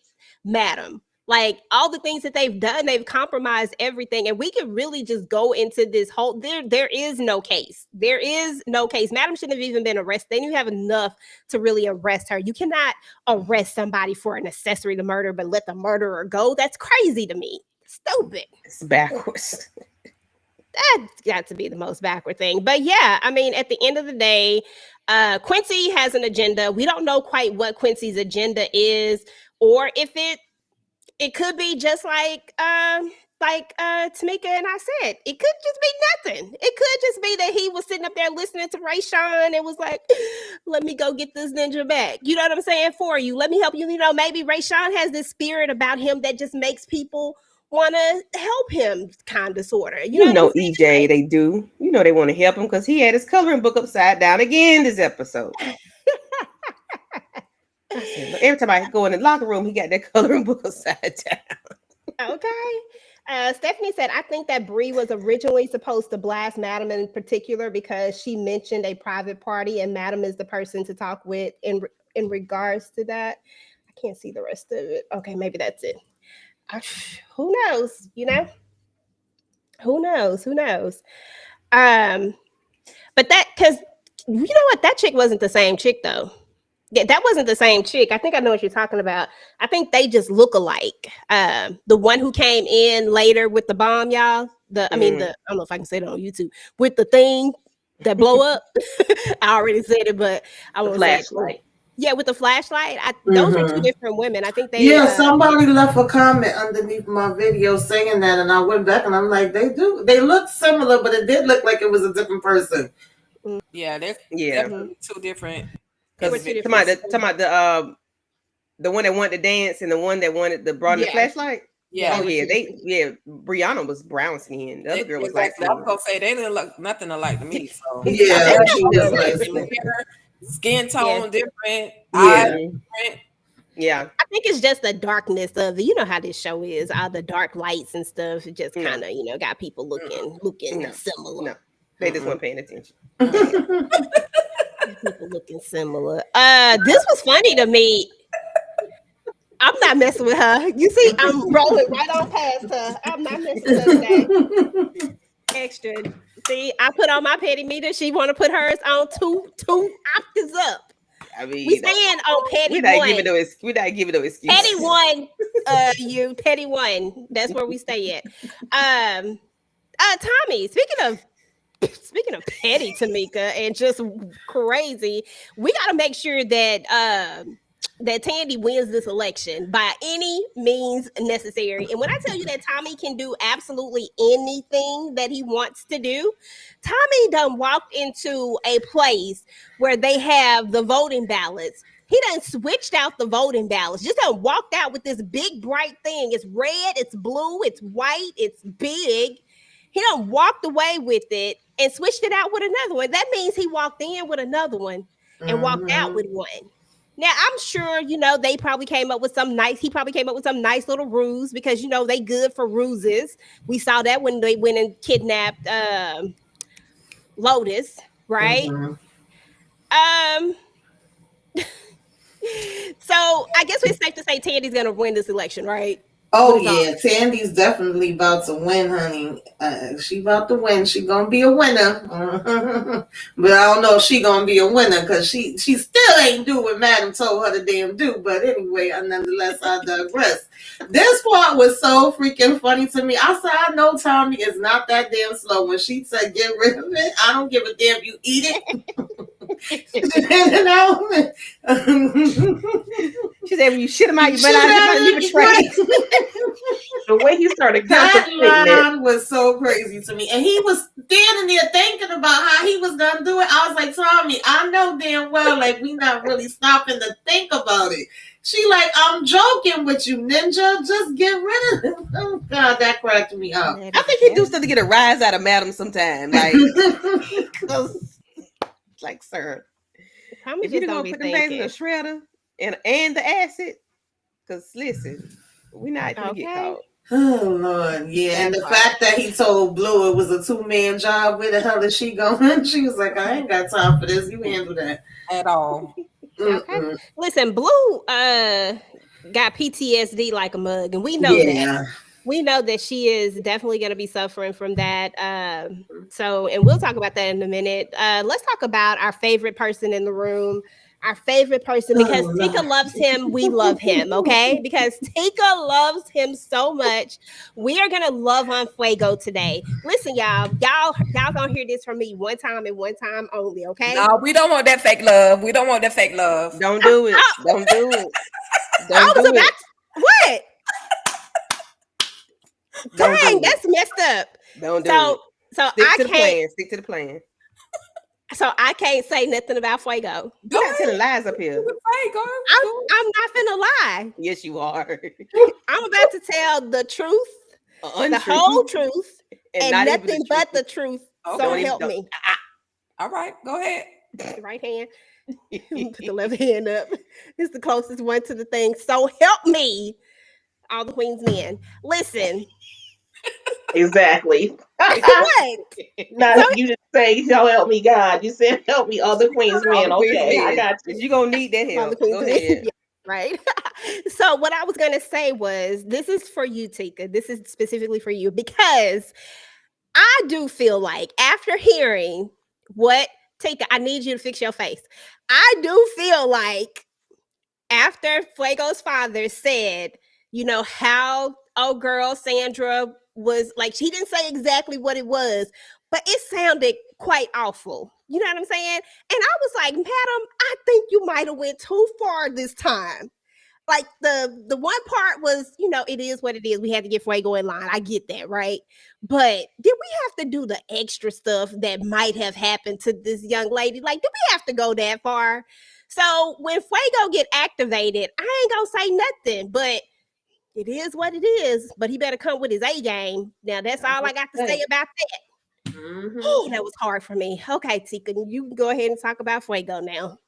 Madam. Like all the things that they've done, they've compromised everything. And we could really just go into this whole there is no case. There is no case. Madam shouldn't have even been arrested. They didn't even have enough to really arrest her. You cannot arrest somebody for an accessory to murder, but let the murderer go. That's crazy to me. Stupid. It's backwards. That's got to be the most backward thing. But yeah, I mean, at the end of the day, Quincy has an agenda. We don't know quite what Quincy's agenda is, or if it could be just like Tamika and I said, it could just be nothing. It could just be that he was sitting up there listening to Rayshawn and was like, let me go get this ninja back. You know what I'm saying? For you. Let me help you. You know, maybe Rayshawn has this spirit about him that just makes people want to help him, kind of, sort of. You know EJ, they do. You know they want to help him because he had his coloring book upside down again this episode. Every time I go in the locker room, he got that coloring book upside down. Okay. Stephanie said, I think that Bree was originally supposed to blast Madam in particular because she mentioned a private party and Madam is the person to talk with in regards to that. I can't see the rest of it. Okay, maybe that's it. Who knows? You know? Who knows? But that, because you know what? That chick wasn't the same chick though. Yeah, that wasn't the same chick. I think I know what you're talking about. I think they just look alike. The one who came in later with the bomb, y'all. I don't know if I can say that on YouTube. With the thing that blow up. I already said it, but I won't say it. Yeah, with the flashlight. Those are two different women. I think they. Yeah, somebody left a comment underneath my video saying that, and I went back and I'm like, they do. They look similar, but it did look like it was a different person. Yeah, they're definitely two different. Talking about the one that wanted to dance and the one that wanted the brought the flashlight. Yeah. Oh yeah, Brianna was brown skin. The other girl was like. I was gonna say they didn't look nothing alike to me. So yeah, skin tone different, eyes different. Yeah, I think it's just the darkness of it. You know how this show is, all the dark lights and stuff. It just kind of got people looking similar. No, they just weren't paying attention. People looking similar. This was funny to me. I'm not messing with her. You see, I'm rolling right on past her. I'm not messing with her today. Extra. See, I put on my petty meter. She want to put hers on two octaves up. I mean, we staying on petty one. We're not giving no excuse. Petty one, petty one. That's where we stay at. Tommy, speaking of petty, Tamika, and just crazy, we got to make sure that that Tandy wins this election by any means necessary. And when I tell you that Tommy can do absolutely anything that he wants to do, Tommy done walked into a place where they have the voting ballots. He done switched out the voting ballots. Just done walked out with this big bright thing. It's red, it's blue, it's white, it's big. He done walked away with it and switched it out with another one. That means he walked in with another one and walked out with one. Now, I'm sure, they probably came up with some nice little ruse because, they good for ruses. We saw that when they went and kidnapped Lotus, right? So I guess we're safe to say Tandy's going to win this election, right? Oh, yeah. Tandy's definitely about to win, honey. She about to win. She going to be a winner. But I don't know if she going to be a winner because she still ain't do what Madam told her to damn do. But anyway, nonetheless, I digress. This part was so freaking funny to me. I said, I know Tommy is not that damn slow. When she said, get rid of it, I don't give a damn. You eat it. She said, when you shit him out, you better not leave a trace. The way he started that line was so crazy to me. And he was standing there thinking about how he was going to do it. I was like, Tommy, I know damn well, like, we not really stopping to think about it. She like, I'm joking with you, Ninja. Just get rid of him. Oh God, that cracked me up. I think he do stuff to get a rise out of Madam sometime. Like, like, sir, if you're gonna put them things in the shredder and the acid, because listen, we're not gonna get caught. Oh Lord, yeah. And the fact that he told Blue it was a 2-man job, where the hell is she going? She was like, I ain't got time for this. You handle that at all. Okay. Listen, Blue got PTSD like a mug, and we know that. We know that she is definitely going to be suffering from that. So, and we'll talk about that in a minute. Let's talk about our favorite person in the room. Our favorite person, because Tika loves him, we love him, okay? Because Tika loves him so much. We are gonna love on Fuego today. Listen, y'all gonna hear this from me one time and one time only, okay? No, we don't want that fake love. We don't want that fake love. Don't do it. Don't do it. Don't do it. What? Dang, that's messed up. Don't do it. So Stick to the plan. So I can't say nothing about Fuego. You're not telling lies up here. I'm not finna lie. Yes, you are. I'm about to tell the truth, the whole truth, and nothing but the truth. So help me. All right, go ahead. The right hand. Put the left hand up. It's the closest one to the thing. So help me, all the Queen's men. Listen. Exactly. What? Not you didn't say, "So help me, God." You said, "Help me, all the Queen's men." Okay, I got you. You're gonna need that help. Go ahead. Yeah, right. So what I was gonna say was, this is for you, Tika. This is specifically for you, because I do feel like, after hearing what Tika, I need you to fix your face. I do feel like after Fuego's father said, you know, how old girl Sandra was like, she didn't say exactly what it was, but it sounded quite awful. You know what I'm saying? And I was like, Madam, I think you might have went too far this time. Like the one part was, you know, it is what it is. We had to get Fuego in line. I get that, right? But did we have to do the extra stuff that might have happened to this young lady? Like, did we have to go that far? So when Fuego get activated, I ain't gonna say nothing, but it is what it is. But he better come with his A game. Now that's all I got to say about that. Mm-hmm. Oh, that was hard for me. Okay, Tika, you can go ahead and talk about Fuego now.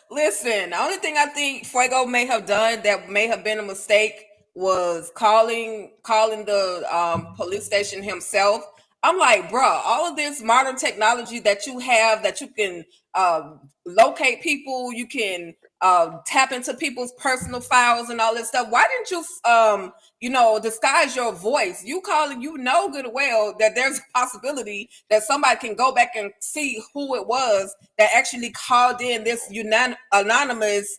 Listen, the only thing I think Fuego may have done that may have been a mistake was calling the police station himself. I'm like, bro, all of this modern technology that you have, that you can locate people, you can tap into people's personal files and all this stuff. Why didn't you, disguise your voice? You calling, you know good and well that there's a possibility that somebody can go back and see who it was that actually called in this anonymous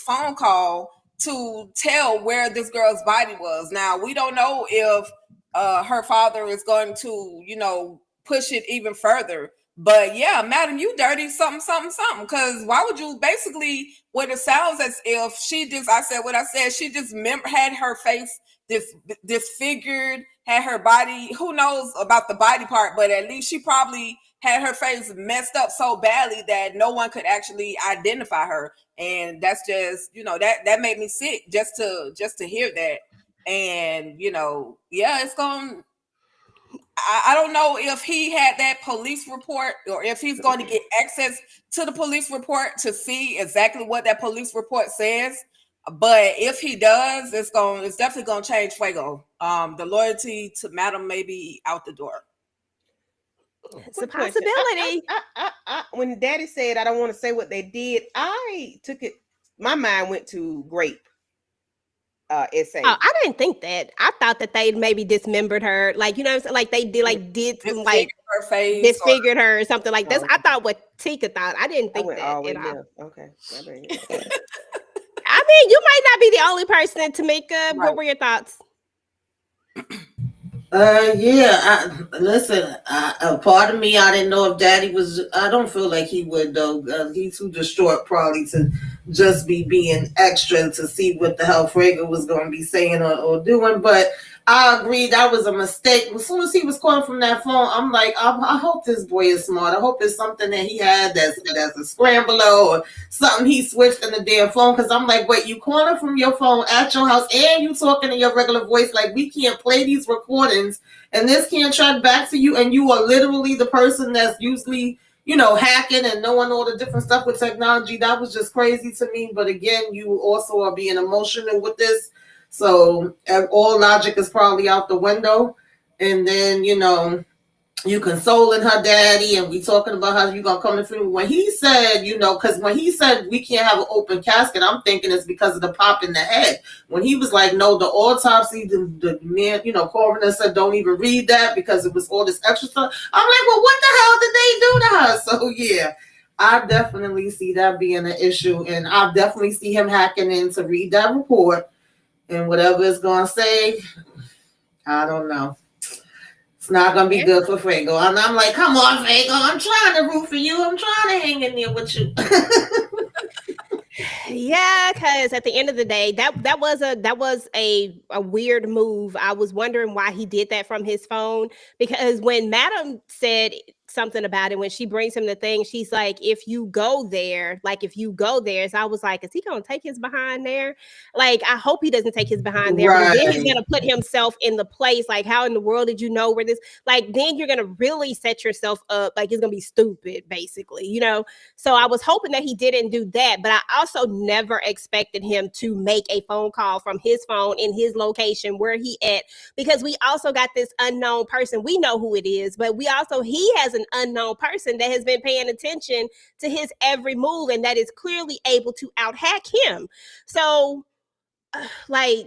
phone call to tell where this girl's body was. Now, we don't know if her father is going to, push it even further. But yeah, madam, you dirty something. Because why would you basically, when it sounds as if she just, I said what I said, she just had her face disfigured, had her body, who knows about the body part, but at least she probably had her face messed up so badly that no one could actually identify her. And that's just, that made me sick just to hear that. And, it's going, I don't know if he had that police report or if he's going to get access to the police report to see exactly what that police report says. But if he does, it's definitely going to change Fuego. The loyalty to Madam may be out the door. It's a possibility. When Daddy said, I don't want to say what they did, I took it, my mind went to grape. Essay. Oh, I didn't think that. I thought that they maybe dismembered her, like, what I'm saying, like they did some like her face, disfigured her or something like this. I thought what Tika thought. I didn't think that at all. Okay. I mean, you might not be the only person, Tamika. Right. What were your thoughts? Listen, part of me, I didn't know if Daddy was, I don't feel like he would though. He's too distraught probably to just be being extra to see what the hell Fuego was going to be saying or doing. But I agree that was a mistake. As soon as he was calling from that phone, I'm like, I hope this boy is smart. I hope it's something that he had that's a scrambler or something he switched in the damn phone. Because I'm like, wait, you calling from your phone at your house and you talking in your regular voice. Like, we can't play these recordings and this can't track back to you. And you are literally the person that's usually, hacking and knowing all the different stuff with technology. That was just crazy to me. But again, you also are being emotional with this. So all logic is probably out the window. And then, you consoling her daddy and we talking about how you going to come to funeral. When he said, because when he said we can't have an open casket, I'm thinking it's because of the pop in the head. When he was like, no, the autopsy, the man, coroner said don't even read that because it was all this extra stuff. I'm like, well, what the hell did they do to her? So, yeah. I definitely see that being an issue. And I definitely see him hacking in to read that report. And whatever it's going to say, I don't know. It's not going to be good for Fuego. And I'm like, come on, Fuego. I'm trying to root for you. I'm trying to hang in there with you. Yeah, because at the end of the day, that was a weird move. I was wondering why he did that from his phone, because when Madam said something about it, when she brings him the thing, she's like, if you go there, so I was like, is he gonna take his behind there? Like, I hope he doesn't take his behind there. Right. But then he's gonna put himself in the place, like, how in the world did you know where this, like, then you're gonna really set yourself up, like, it's gonna be stupid, basically, So I was hoping that he didn't do that, but I also never expected him to make a phone call from his phone in his location where he at, because we also got this unknown person. We know who it is, but he has an unknown person that has been paying attention to his every move and that is clearly able to out hack him. So those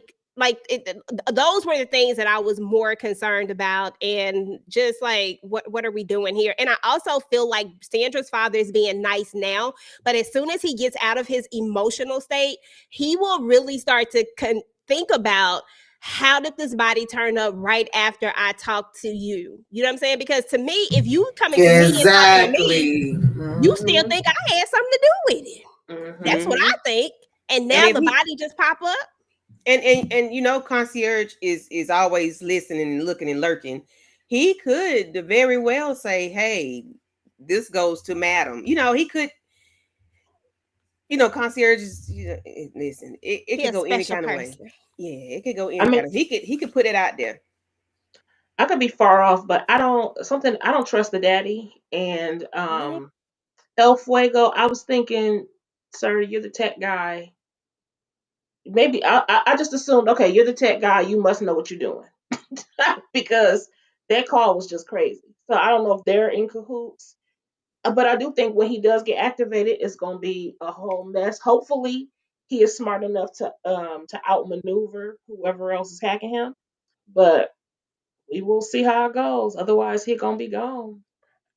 were the things that I was more concerned about, and just like, what are we doing here? And I also feel like Sandra's father is being nice now, but as soon as he gets out of his emotional state, he will really start to think about, how did this body turn up right after I talked to you? You know what I'm saying? Because to me, if you coming to me and talking to me, you still think I had something to do with it. Mm-hmm. That's what I think. And now the body just pop up. And concierge is always listening and looking and lurking. He could very well say, hey, this goes to Madam. He could, concierge is, listen, it could go any kind of way. Yeah, it could go any kind of. He could put it out there. I could be far off, but I don't trust the daddy. And El Fuego, I was thinking, sir, you're the tech guy. Maybe I just assumed, okay, you're the tech guy, you must know what you're doing. Because that call was just crazy. So I don't know if they're in cahoots. But I do think when he does get activated, it's going to be a whole mess. Hopefully, he is smart enough to outmaneuver whoever else is hacking him. But we will see how it goes. Otherwise, he's going to be gone.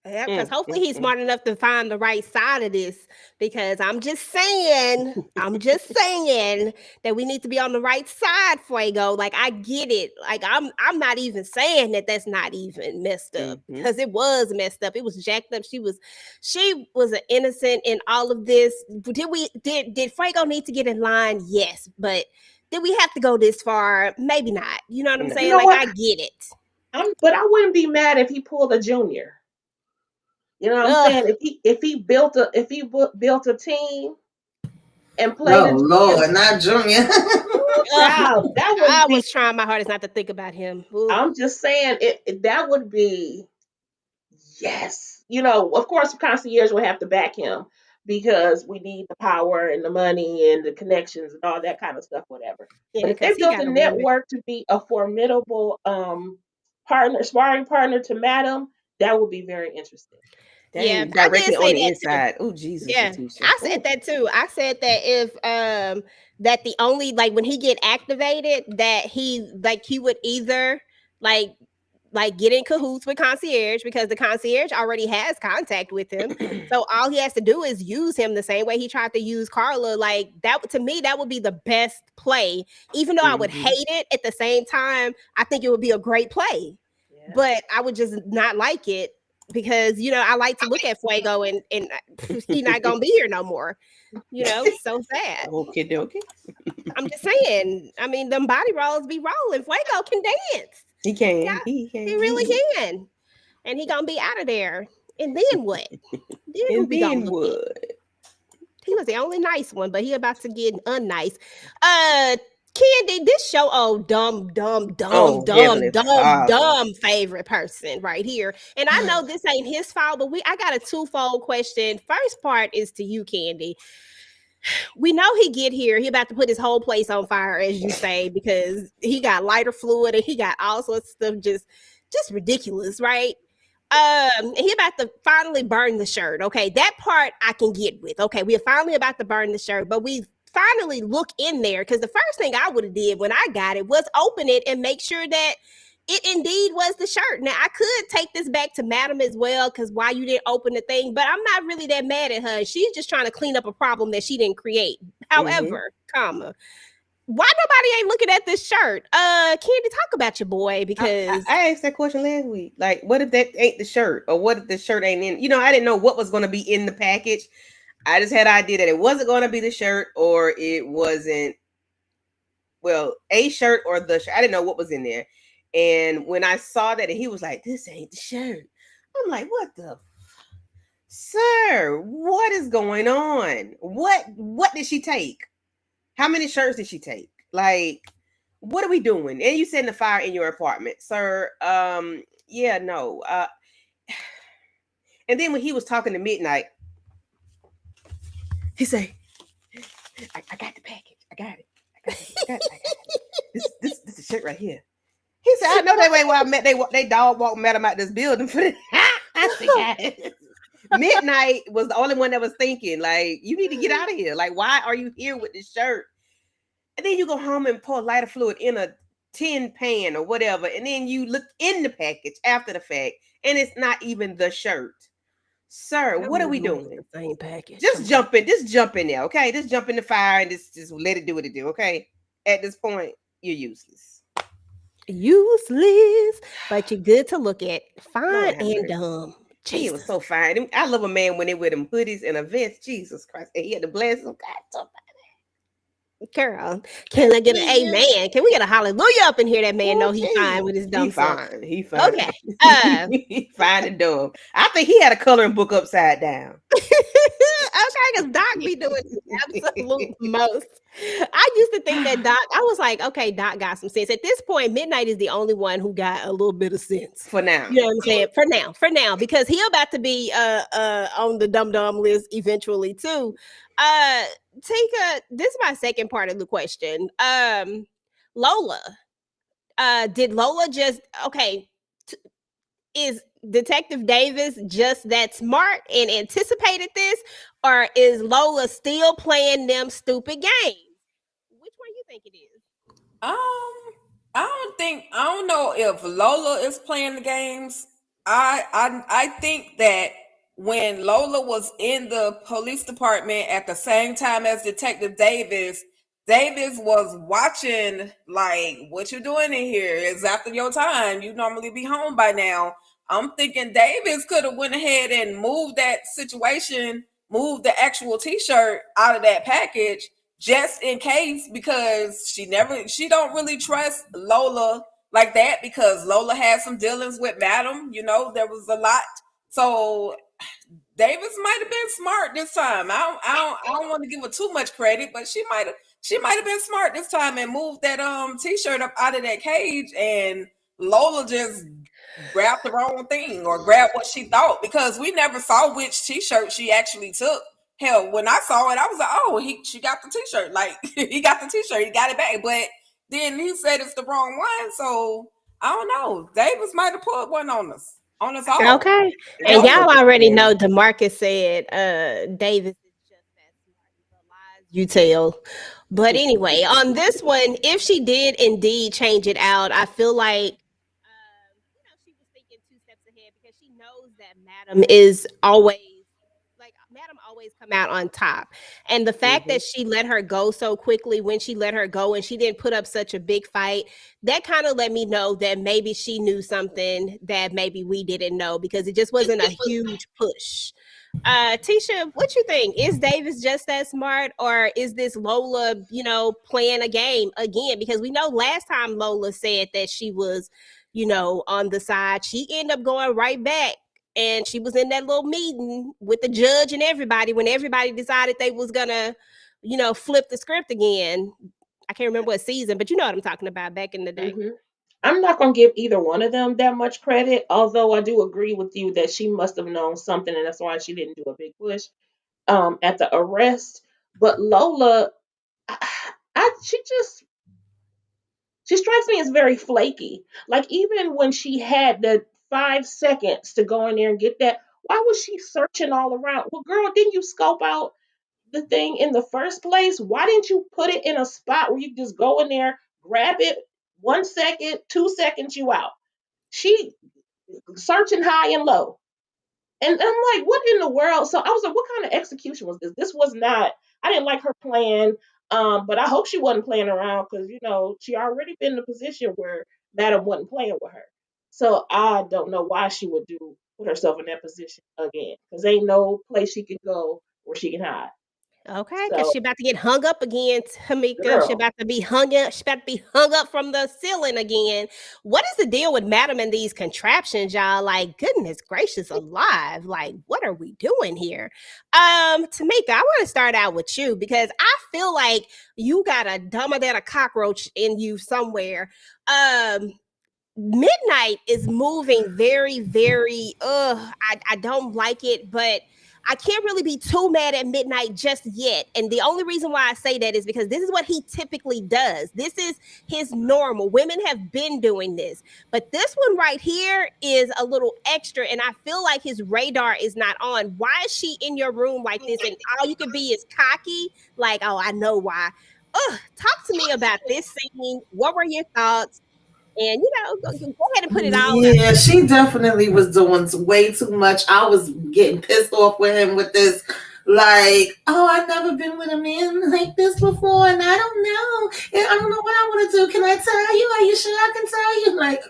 Yeah, because hopefully he's smart enough to find the right side of this. Because I'm just saying that we need to be on the right side, Fuego. Like, I get it. Like, I'm not even saying that that's not even messed up, because it was messed up. It was jacked up. She was an innocent in all of this. Did Fuego need to get in line? Yes, but did we have to go this far? Maybe not. You know what I'm saying? I get it. But I wouldn't be mad if he pulled a Junior. You know what I'm saying? If he built a team and played. Oh Lord, not Junior. Wow, I was trying my hardest not to think about him. Ooh. I'm just saying that would be, yes. Of course, concierge will have to back him because we need the power and the money and the connections and all that kind of stuff, whatever. Yeah, but if they built a network to be a formidable sparring partner to Madam, that would be very interesting. Dang, yeah, directly on the inside. Oh, Jesus. Yeah, I said that too. I said that if that the only, like, when he get activated, that he would either like get in cahoots with concierge, because the concierge already has contact with him. So all he has to do is use him the same way he tried to use Carla. Like, that, to me, that would be the best play. Even though I would hate it, at the same time, I think it would be a great play. Yeah. But I would just not like it. Because, I like to look at Fuego and he's not going to be here no more. So sad. Okay. I'm just saying. I mean, them body rolls be rolling. Fuego can dance. He can. Yeah, He can. He really can. And he gonna be out of there. And then what? Then who And we gonna then look at? what? He was the only nice one, but he about to get unnice. Candy, this show, Heavenly Father. dumb favorite person right here. And I know this ain't his fault, but I got a twofold question. First part is to you, Candy. We know he get here, he about to put his whole place on fire, as you say, because he got lighter fluid and he got all sorts of stuff just ridiculous, right? He about to finally burn the shirt. Okay, that part I can get with. Okay, we are finally about to burn the shirt, but we finally look in there, because the first thing I would have did when I got it was open it and make sure that it indeed was the shirt. Now I could take this back to Madam as well, because why you didn't open the thing, but I'm not really that mad at her. She's just trying to clean up a problem that she didn't create. However, why nobody ain't looking at this shirt? Candy, talk about your boy, because I asked that question last week. Like, what if that ain't the shirt, or what if the shirt ain't in? You know, I didn't know what was going to be in the package. I just had an idea that it wasn't going to be the shirt, or it wasn't, well, a shirt or the shirt. I didn't know what was in there. And when I saw that, and he was like, "This ain't the shirt," I'm like, "What the, sir? What is going on? What did she take? How many shirts did she take? Like, what are we doing?" And you setting the fire in your apartment, sir. Yeah, no. And then when he was talking to Midnight, he said, I got the package. I got it. This is the shirt right here. He said, "I know that way where I met they dog walk met him out this building for it." I said, Midnight was the only one that was thinking, like, you need to get out of here. Like, why are you here with this shirt? And then you go home and pour lighter fluid in a tin pan or whatever, and then you look in the package after the fact, and it's not even the shirt. Sir, what are we doing? The same package. Just jump in there, okay? Just jump in the fire and just let it do what it do, okay? At this point, you're useless. Useless, but you're good to look at. Fine and dumb. He was so fine. I love a man when they wear them hoodies and a vest. Jesus Christ. And he had the glasses. Oh, God, girl, can I get an amen? Can we get a hallelujah up in here? That man know he's fine with his dumb self. He fine. Okay. He fine and dumb. I think he had a coloring book upside down. Okay, because Doc be doing the absolute most. I used to think that Doc, I was like, okay, Doc got some sense. At this point, Midnight is the only one who got a little bit of sense. For now. You know what I'm saying? For now, because he about to be on the dumb list eventually too. Tika, this is my second part of the question. Lola. Did Lola just is Detective Davis just that smart and anticipated this, or is Lola still playing them stupid games? Which one you think it is? I don't know if Lola is playing the games. I think that when Lola was in the police department at the same time as Detective Davis was watching, like, what you doing in here? It's after your time. You normally be home by now. I'm thinking Davis could have went ahead and moved that situation, moved the actual t-shirt out of that package just in case, because she don't really trust Lola like that, because Lola had some dealings with Madam. You know, there was a lot. So Davis might have been smart this time. I don't want to give her too much credit, but she might have been smart this time and moved that t-shirt up out of that cage, and Lola just grabbed the wrong thing or grabbed what she thought, because we never saw which t-shirt she actually took. Hell, when I saw it, I was like, oh, she got the t-shirt. Like, he got the t-shirt, he got it back, but then he said it's the wrong one. So I don't know. Davis might have put one on us all. Okay. And y'all already know DeMarcus said Davis is just that smart. Lies you tell. But anyway, on this one, if she did indeed change it out, I feel like she was thinking 2 steps ahead, because she knows that Madam is always come out on top. And the fact that she let her go so quickly, when she let her go and she didn't put up such a big fight, that kind of let me know that maybe she knew something that maybe we didn't know, because it just wasn't a huge push. Tisha, what you think? Is Davis just that smart, or is this Lola, playing a game again? Because we know last time Lola said that she was, on the side, she ended up going right back. And she was in that little meeting with the judge and everybody when everybody decided they was gonna, flip the script again. I can't remember what season, but you know what I'm talking about back in the day. Mm-hmm. I'm not gonna give either one of them that much credit, although I do agree with you that she must have known something, and that's why she didn't do a big push at the arrest. But Lola, she just she strikes me as very flaky. Like even when she had the 5 seconds to go in there and get that, why was she searching all around? Well, girl, didn't you scope out the thing in the first place? Why didn't you put it in a spot where you just go in there, grab it, 1 second, 2 seconds, you out? She searching high and low. And I'm like, what in the world? So I was like, what kind of execution was this? This was not, I didn't like her plan. But I hope she wasn't playing around because, she already been in a position where Madam wasn't playing with her. So I don't know why she would put herself in that position again because ain't no place she can go where she can hide. Okay, because So, she about to get hung up again, Tamika. She girl, about to be hung up. She about to be hung up from the ceiling again. What is the deal with Madam and these contraptions, y'all? Like, goodness gracious alive. Like, what are we doing here? Tamika, I want to start out with you because I feel like you got a dumber than a cockroach in you somewhere. Midnight is moving very, very, I don't like it, but I can't really be too mad at Midnight just yet. And the only reason why I say that is because this is what he typically does. This is his normal. Women have been doing this. But this one right here is a little extra. And I feel like his radar is not on. Why is she in your room like this? And all you can be is cocky. Like, oh, I know why. Talk to me about this scene. What were your thoughts? And go ahead and put it all out. Yeah, she definitely was doing way too much. I was getting pissed off with him with this, like, oh, I've never been with a man like this before, and I don't know. And I don't know what I want to do. Can I tell you? Are you sure I can tell you? Like,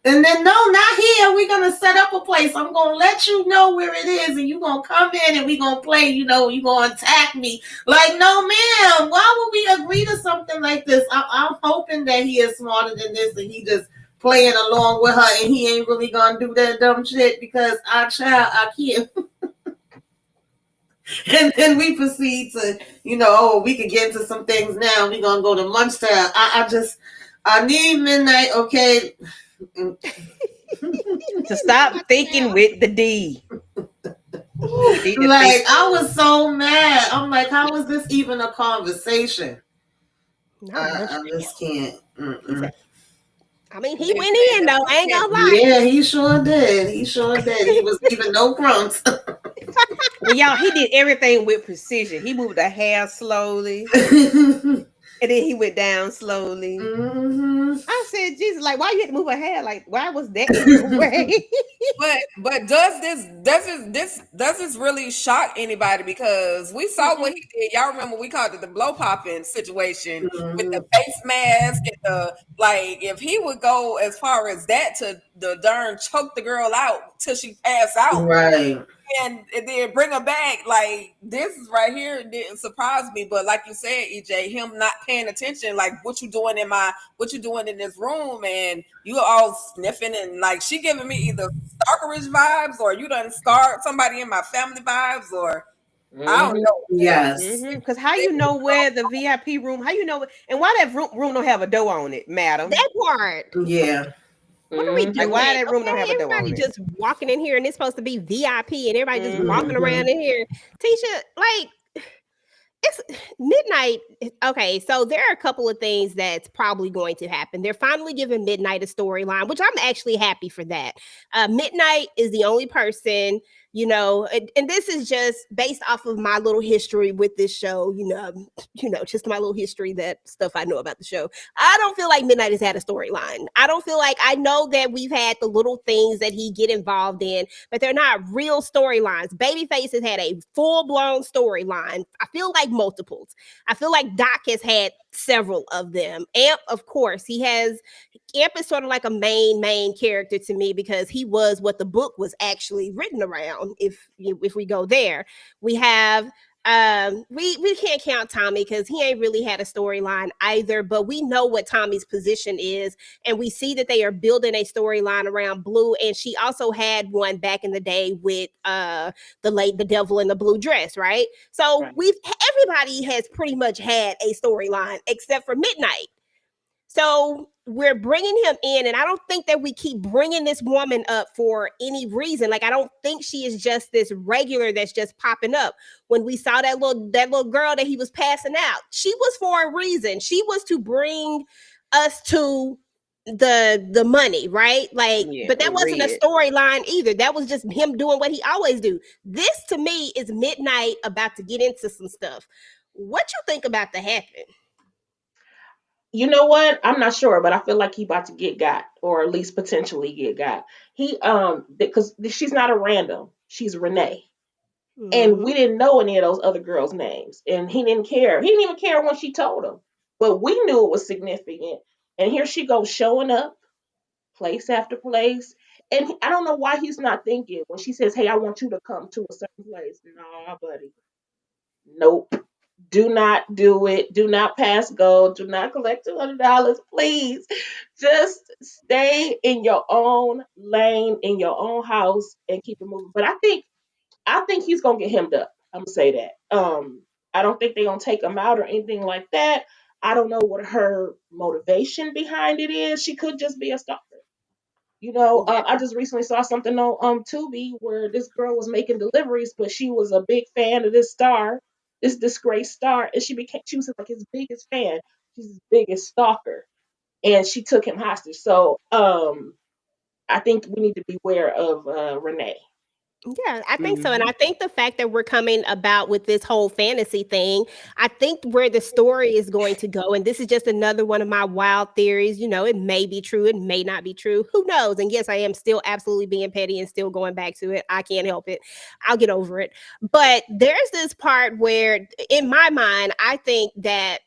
and then no, not here. We're gonna set up a place. I'm gonna let you know where it is, and you're gonna come in and we're gonna play, you're gonna attack me. Like, no, ma'am, why would we agree to something like this? I'm hoping that he is smarter than this and he just playing along with her and he ain't really gonna do that dumb shit because our child, our kid. And then we proceed to, we could get into some things now. We're gonna go to lunchtime. I need Midnight, okay. To stop thinking with the D. Like, I was so mad. I'm like, how is this even a conversation? No, I just can't. I mean, he went in though. I ain't gonna lie. Yeah, he sure did. He was leaving no crumbs. Well, y'all, he did everything with precision. He moved the hair slowly. And then he went down slowly. Mm-hmm. I said, Jesus, like, why you had to move her hair? Like, why was that in the way? But does this really shock anybody? Because we saw what he did. Y'all remember we called it the blow popping situation with the face mask and if he would go as far as that to the darn choke the girl out till she passed out. Right. And then bring her back. Like, this is right here didn't surprise me. But like you said, EJ, him not paying attention, like what you doing in this room, and you all sniffing and like she giving me either stalkerish vibes or you done scarred somebody in my family vibes or I don't know. Yes. Because how you know where the VIP room, how you know, and why that room don't have a door on it, madam? That part. Yeah. What are we doing? Like, why that room don't have a door on everybody it? just walking in here and it's supposed to be VIP and everybody just walking around in here. Tisha, like, it's Midnight. Okay, so there are a couple of things that's probably going to happen. They're finally giving Midnight a storyline, which I'm actually happy for that. Midnight is the only person, and this is just based off of my little history with this show, just my little history, that stuff I know about the show. I don't feel like Midnight has had a storyline. I don't feel like, I know that we've had the little things that he get involved in, but they're not real storylines. Babyface has had a full-blown storyline. I feel like multiples. I feel like Doc has had several of them. Amp, of course, Amp is sort of like a main character to me because he was what the book was actually written around. If we go there, we have we can't count Tommy because he ain't really had a storyline either, but we know what Tommy's position is, and we see that they are building a storyline around Blue, and she also had one back in the day with the devil in the blue dress, right? So everybody has pretty much had a storyline except for Midnight. So we're bringing him in, and I don't think that we keep bringing this woman up for any reason. Like, I don't think she is just this regular that's just popping up. When we saw that little girl that he was passing out, she was for a reason. She was to bring us to the money, right? Like, but that wasn't a storyline either. That was just him doing what he always do. This to me is Midnight about to get into some stuff. What you think about to happen? You know what? I'm not sure, but I feel like he about to get got, or at least potentially get got. He because she's not a random. She's Renee. Mm-hmm. And we didn't know any of those other girls' names. And he didn't care. He didn't even care when she told him. But we knew it was significant. And here she goes showing up, place after place. And I don't know why he's not thinking when she says, "Hey, I want you to come to a certain place." Nah, buddy. Nope. Do not do it. Do not pass go. Do not collect $200. Please, just stay in your own lane, in your own house, and keep it moving. But I think he's gonna get hemmed up. I'm gonna say that. I don't think they're gonna take him out or anything like that. I don't know what her motivation behind it is. She could just be a stalker. You know, I just recently saw something on Tubi where this girl was making deliveries, but she was a big fan of this star. This disgraced star, and she was like his biggest fan. She's his biggest stalker, and she took him hostage. So I think we need to beware of Renee. Yeah, I think so. And I think the fact that we're coming about with this whole fantasy thing, I think where the story is going to go, and this is just another one of my wild theories, you know, it may be true, it may not be true, who knows? And yes, I am still absolutely being petty and still going back to it. I can't help it. I'll get over it. But there's this part where, in my mind, I think that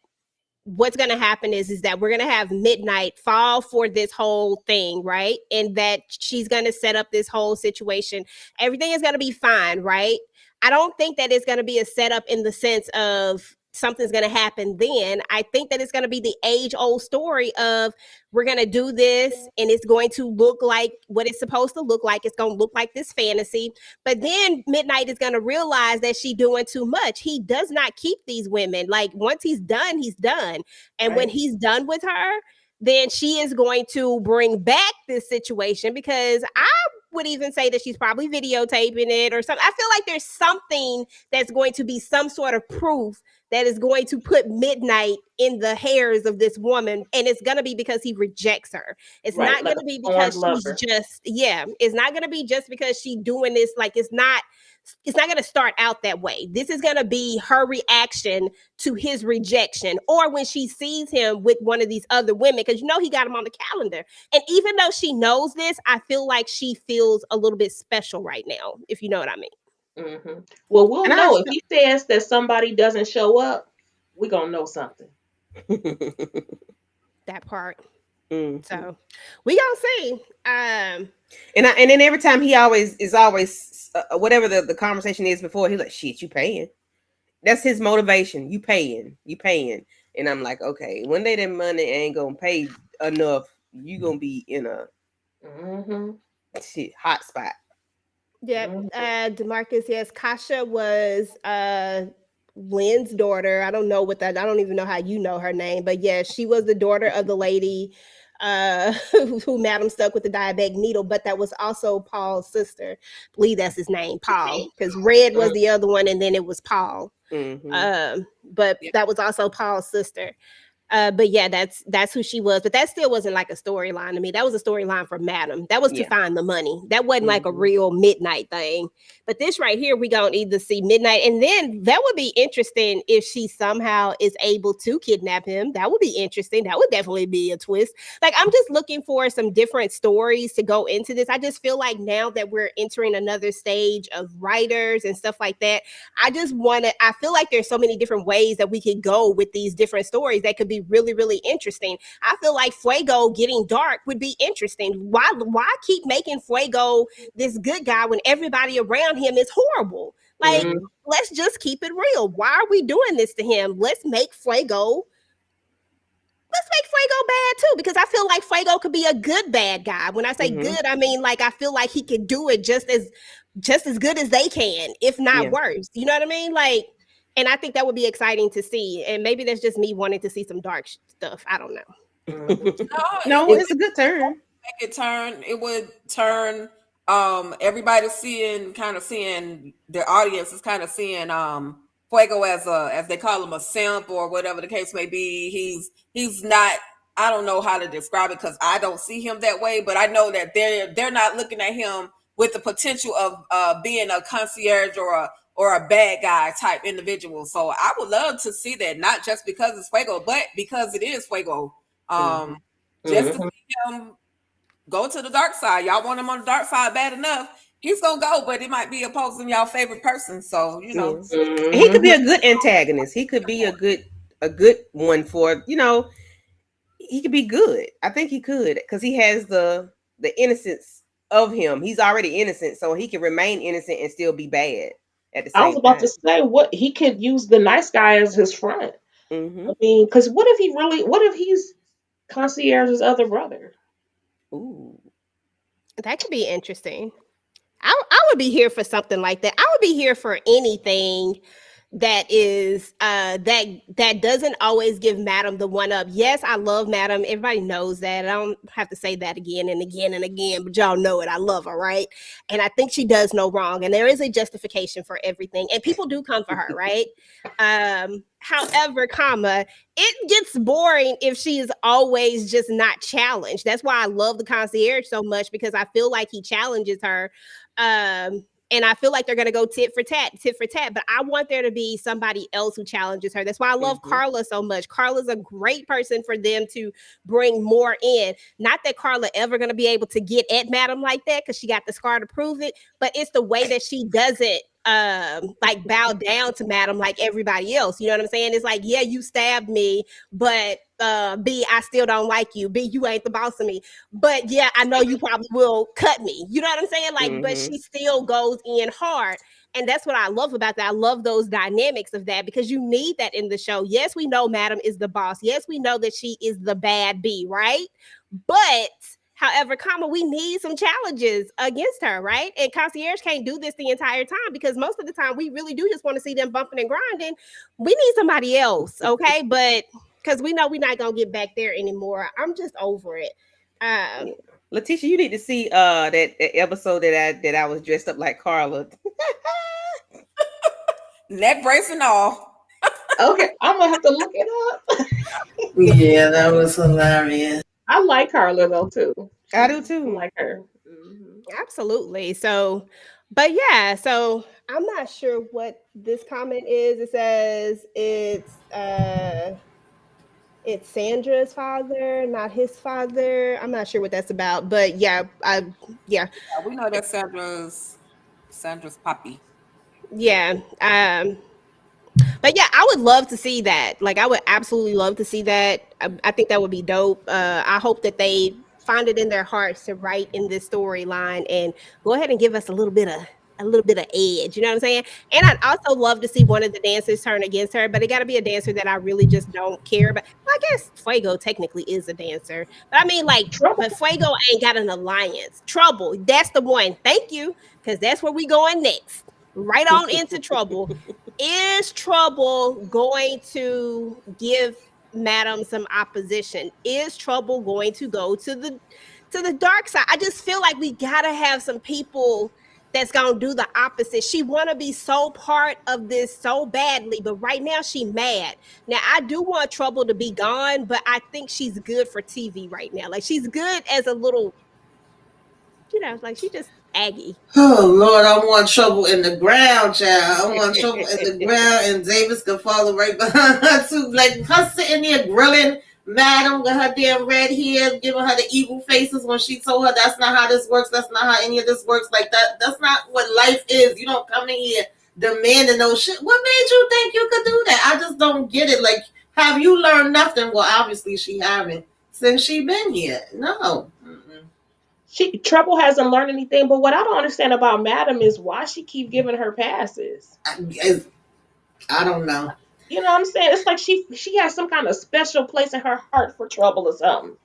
what's going to happen is that we're going to have Midnight fall for this whole thing, right? And that she's going to set up this whole situation. Everything is going to be fine, right? I don't think that it's going to be a setup in the sense of something's going to happen then. I think that it's going to be the age-old story of we're going to do this and it's going to look like what it's supposed to look like. It's going to look like this fantasy. But then Midnight is going to realize that she's doing too much. He does not keep these women. Like, once he's done, he's done. And when he's done with her, then she is going to bring back this situation, because I would even say that she's probably videotaping it or something. I feel like there's something that's going to be some sort of proof that is going to put Midnight in the hairs of this woman. And it's going to be because he rejects her. It's not going to be because she's just, it's not going to be just because she's doing this. Like, it's not going to start out that way. This is going to be her reaction to his rejection, or when she sees him with one of these other women, because, you know, he got him on the calendar. And even though she knows this, I feel like she feels a little bit special right now, if you know what I mean. Mm-hmm. Well, we'll know if he says that somebody doesn't show up, we're going to know something. That part. Mm-hmm. So we gonna see. And then every time he always whatever the conversation is before, he's like, "Shit, you paying?" That's his motivation. You paying. And I'm like, okay, one day that money ain't gonna pay enough, you gonna be in a hot spot. Yep. DeMarcus, yes, Kasha was Lynn's daughter. I don't know what that. I don't even know how you know her name, but yeah, she was the daughter of the lady who Madam stuck with the diabetic needle, but that was also Paul's sister. I believe that's his name, Paul, because Red was the other one, and then it was Paul. But that was also Paul's sister. But yeah, that's who she was. But that still wasn't like a storyline to me. That was a storyline for Madam. That was to find the money. That wasn't like a real Midnight thing. But this right here, we gonna either see Midnight, and then that would be interesting if she somehow is able to kidnap him. That would be interesting. That would definitely be a twist. Like, I'm just looking for some different stories to go into this. I just feel like now that we're entering another stage of writers and stuff like that, I feel like there's so many different ways that we could go with these different stories that could be be really, really interesting. I feel like Fuego getting dark would be interesting. Why keep making Fuego this good guy when everybody around him is horrible? Like, let's just keep it real. Why are we doing this to him? Let's make Fuego bad too, because I feel like Fuego could be a good bad guy. When I say good, I mean like I feel like he could do it just as good as they can, if not worse. You know what I mean? Like, and I think that would be exciting to see. And maybe that's just me wanting to see some dark stuff. I don't know. No, it's a good turn. It would turn everybody seeing their audience is kind of seeing Fuego as they call him, a simp or whatever the case may be. He's not, I don't know how to describe it because I don't see him that way, but I know that they're not looking at him with the potential of being a concierge or a bad guy type individual. So I would love to see that, not just because it's Fuego, but because it is Fuego. Just to see him go to the dark side. Y'all want him on the dark side bad enough, he's gonna go, but it might be opposing y'all favorite person. So he could be a good antagonist. He could be a good one for, he could be good. I think he could, because he has the innocence of him. He's already innocent, so he can remain innocent and still be bad at the same time. I was about to say, what he could use the nice guy as his front. I mean, because what if he's Concierge's other brother? Ooh, that could be interesting. I would be here for something like that. I would be here for anything that is that doesn't always give Madam the one up. Yes, I love Madam. Everybody knows that. I don't have to say that again and again and again, but y'all know it. I love her, right? And I think she does no wrong. And there is a justification for everything. And people do come for her, right? However, it gets boring if she is always just not challenged. That's why I love the concierge so much, because I feel like he challenges her. And I feel like they're going to go tit for tat. But I want there to be somebody else who challenges her. That's why I love Carla so much. Carla's a great person for them to bring more in. Not that Carla ever going to be able to get at Madam like that, because she got the scar to prove it. But it's the way that she doesn't like bow down to Madam like everybody else. You know what I'm saying? It's like, yeah, you stabbed me, but B, I still don't like you. B, you ain't the boss of me. But yeah, I know you probably will cut me. You know what I'm saying? Like, but she still goes in hard. And that's what I love about that. I love those dynamics of that, because you need that in the show. Yes, we know Madam is the boss. Yes, we know that she is the bad B, right? But however, we need some challenges against her, right? And Concierge can't do this the entire time, because most of the time we really do just want to see them bumping and grinding. We need somebody else, okay? But because we know we're not going to get back there anymore. I'm just over it. Letitia, you need to see that episode that I was dressed up like Carla. Neck brace and all. Okay, I'm going to have to look it up. Yeah, that was hilarious. I like Carla though too. I do too. I like her. Absolutely. So, but yeah, so I'm not sure what this comment is. It says it's Sandra's father, not his father. I'm not sure what that's about, but yeah, we know that's Sandra's poppy. Yeah. But yeah, I would love to see that. Like, I would absolutely love to see that. I think that would be dope. I hope that they find it in their hearts to write in this storyline and go ahead and give us a little bit of edge. You know what I'm saying? And I'd also love to see one of the dancers turn against her, but it got to be a dancer that I really just don't care about. Well, I guess Fuego technically is a dancer, but I mean, like, but Fuego ain't got an alliance. Trouble, that's the one. Thank you, because that's where we going next. Right on into Trouble. Is Trouble going to give Madam some opposition? Is Trouble going to go to the dark side? I just feel like we gotta have some people that's gonna do the opposite. She wanna be so part of this so badly, but right now she mad. Now I do want Trouble to be gone, but I think she's good for TV right now. Like, she's good as a little, like, she just Aggie. Oh Lord, I want Trouble in the ground, child. I want Trouble in the ground, and Davis can follow right behind her too. Like, her sitting there grilling Madam with her damn red hair, giving her the evil faces when she told her that's not how this works, that's not how any of this works. Like, that's not what life is. You don't come in here demanding no shit. What made you think you could do that? I just don't get it. Like, Have you learned nothing? Well, obviously she haven't since she been here. No. Trouble hasn't learned anything. But what I don't understand about Madam is why she keep giving her passes. I don't know. You know what I'm saying? It's like she has some kind of special place in her heart for Trouble or something.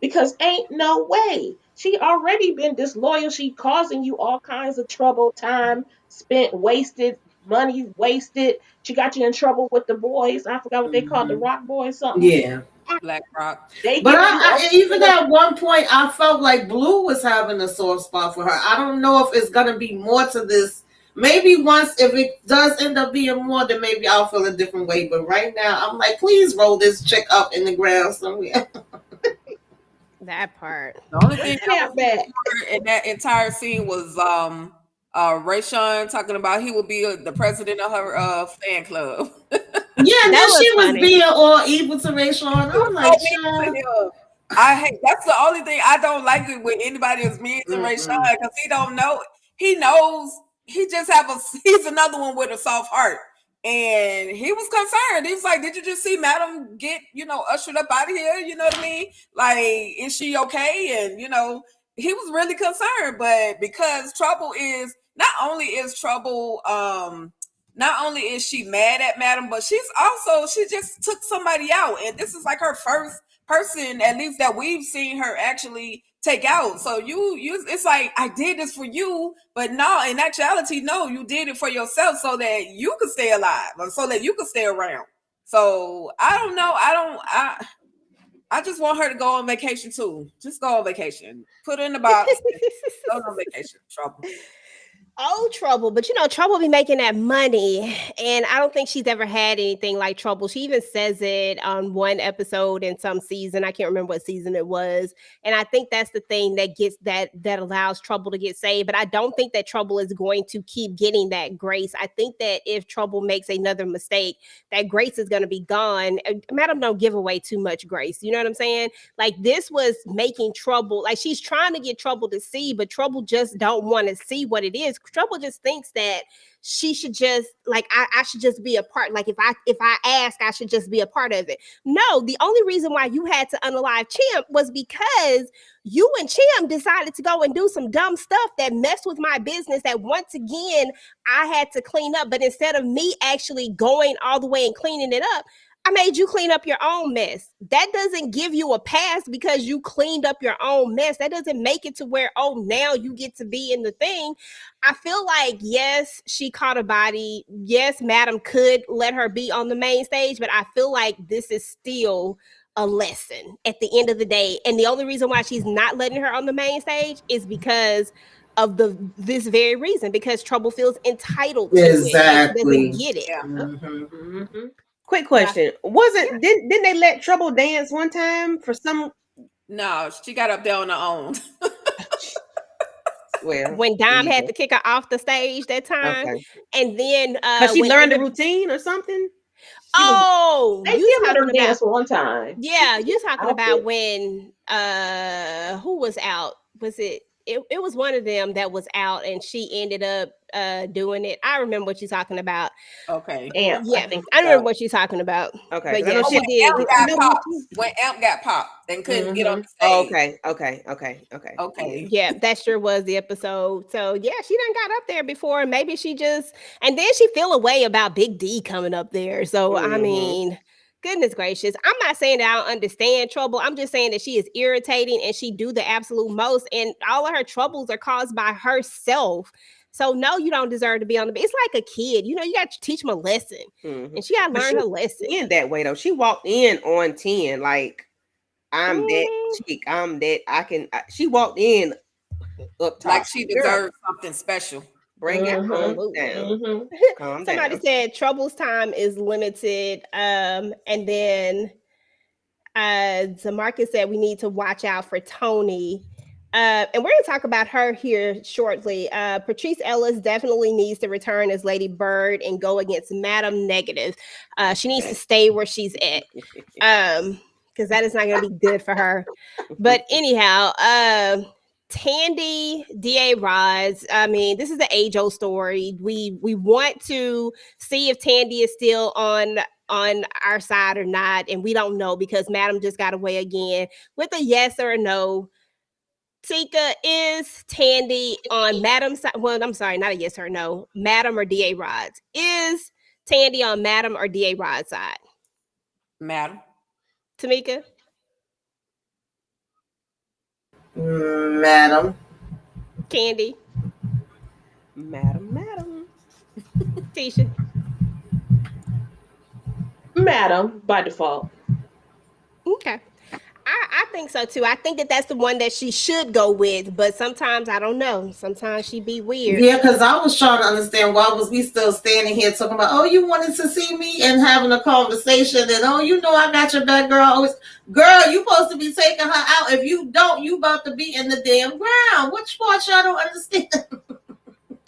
Because ain't no way. She already been disloyal. She causing you all kinds of trouble, time spent, wasted, money wasted. She got you in trouble with the boys. I forgot what they called the Rock Boys, something. Yeah. Black Rock. But I even at one point I felt like Blue was having a soft spot for her. I don't know if it's gonna be more to this. Maybe once, if it does end up being more, then maybe I'll feel a different way. But right now, I'm like, please roll this chick up in the ground somewhere. That part. The only thing in that entire scene was Rayshawn talking about he would be the president of her fan club. Yeah, and then she was being all evil to Rayshawn. I'm like, I hate. That's the only thing I don't like it when anybody is mean to Rayshawn, because he don't know. He knows. He just he's another one with a soft heart. And he was concerned. He was like, did you just see Madam get, ushered up out of here? You know what I mean? Like, is she okay? And, he was really concerned. But because Trouble is, not only is she mad at Madam, but she just took somebody out. And this is like her first person, at least that we've seen her actually take out. So you it's like, I did this for you, but no, in actuality, no, you did it for yourself so that you could stay alive, or so that you could stay around. So I don't know. I just want her to go on vacation too. Just go on vacation. Put her in the box. Go on vacation. Trouble. Oh, Trouble. But Trouble be making that money. And I don't think she's ever had anything like Trouble. She even says it on one episode in some season. I can't remember what season it was. And I think that's the thing that gets that allows Trouble to get saved. But I don't think that Trouble is going to keep getting that grace. I think that if Trouble makes another mistake, that grace is going to be gone. Madam don't give away too much grace. You know what I'm saying? Like, this was making Trouble, like, she's trying to get Trouble to see, but Trouble just don't want to see what it is. Trouble just thinks that she should just, like, I should just be a part. Like, if I ask, I should just be a part of it. No, the only reason why you had to unalive Champ was because you and Champ decided to go and do some dumb stuff that messed with my business, that once again I had to clean up. But instead of me actually going all the way and cleaning it up, I made you clean up your own mess. That doesn't give you a pass because you cleaned up your own mess. That doesn't make it to where, oh, now you get to be in the thing. I feel like, yes, she caught a body. Yes, Madam could let her be on the main stage, but I feel like this is still a lesson at the end of the day. And the only reason why she's not letting her on the main stage is because of this very reason, because Trouble feels entitled to it. She doesn't get it. Yeah. Mm-hmm. Quick question. Didn't they let Trouble dance one time for some? No, she got up there on her own. Well, when Dom had to kick her off the stage that time. Okay. And then she learned the routine or something? They did let her dance one time. Yeah, you're talking about when who was out? Was it was one of them that was out and she ended up doing it. I remember what you're talking about. Okay. Amp, yeah, I remember what you're talking about. Okay. But yeah, she did. When Amp got popped and couldn't get on the stage. Okay. Yeah, that sure was the episode. So yeah, she done got up there before. Maybe she just, and then she feel a way about Big D coming up there. So I mean, goodness gracious. I'm not saying that I don't understand Trouble. I'm just saying that she is irritating and she do the absolute most. And all of her troubles are caused by herself. So no, you don't deserve to be on the. It's like a kid. You got to teach them a lesson. Mm-hmm. And she got to learn her lesson. In that way, though. She walked in on 10 like, I'm that chick. I'm that. She walked in up top. Like she deserves something special. Bring it down. Calm Somebody down. said Trouble's time is limited. And then Zamarcus said we need to watch out for Tony. And we're going to talk about her here shortly. Patrice Ellis definitely needs to return as Lady Bird and go against Madam Negative. She needs to stay where she's at. Because that is not going to be good for her. But anyhow, Tandy, D.A. Rods. I mean, this is an age-old story. We want to see if Tandy is still on on our side or not, and we don't know because Madam just got away again with a yes or a no. Tika, is Tandy on Madam's side? Well, I'm sorry, not a yes or no. Madam or DA Rod's? Is Tandy on Madam or DA Rod's side? Madam. Tamika? Madam. Candy? Madam. Tisha? Madam, by default. Okay. I think so too. I think that that's the one that she should go with, but sometimes I don't know. Sometimes she be weird. Yeah, because I was trying to understand why was we still standing here talking about, oh, you wanted to see me and having a conversation and oh, you know I got your back, girl. Girl, you supposed to be taking her out. If you don't, you about to be in the damn ground. Which part y'all don't understand?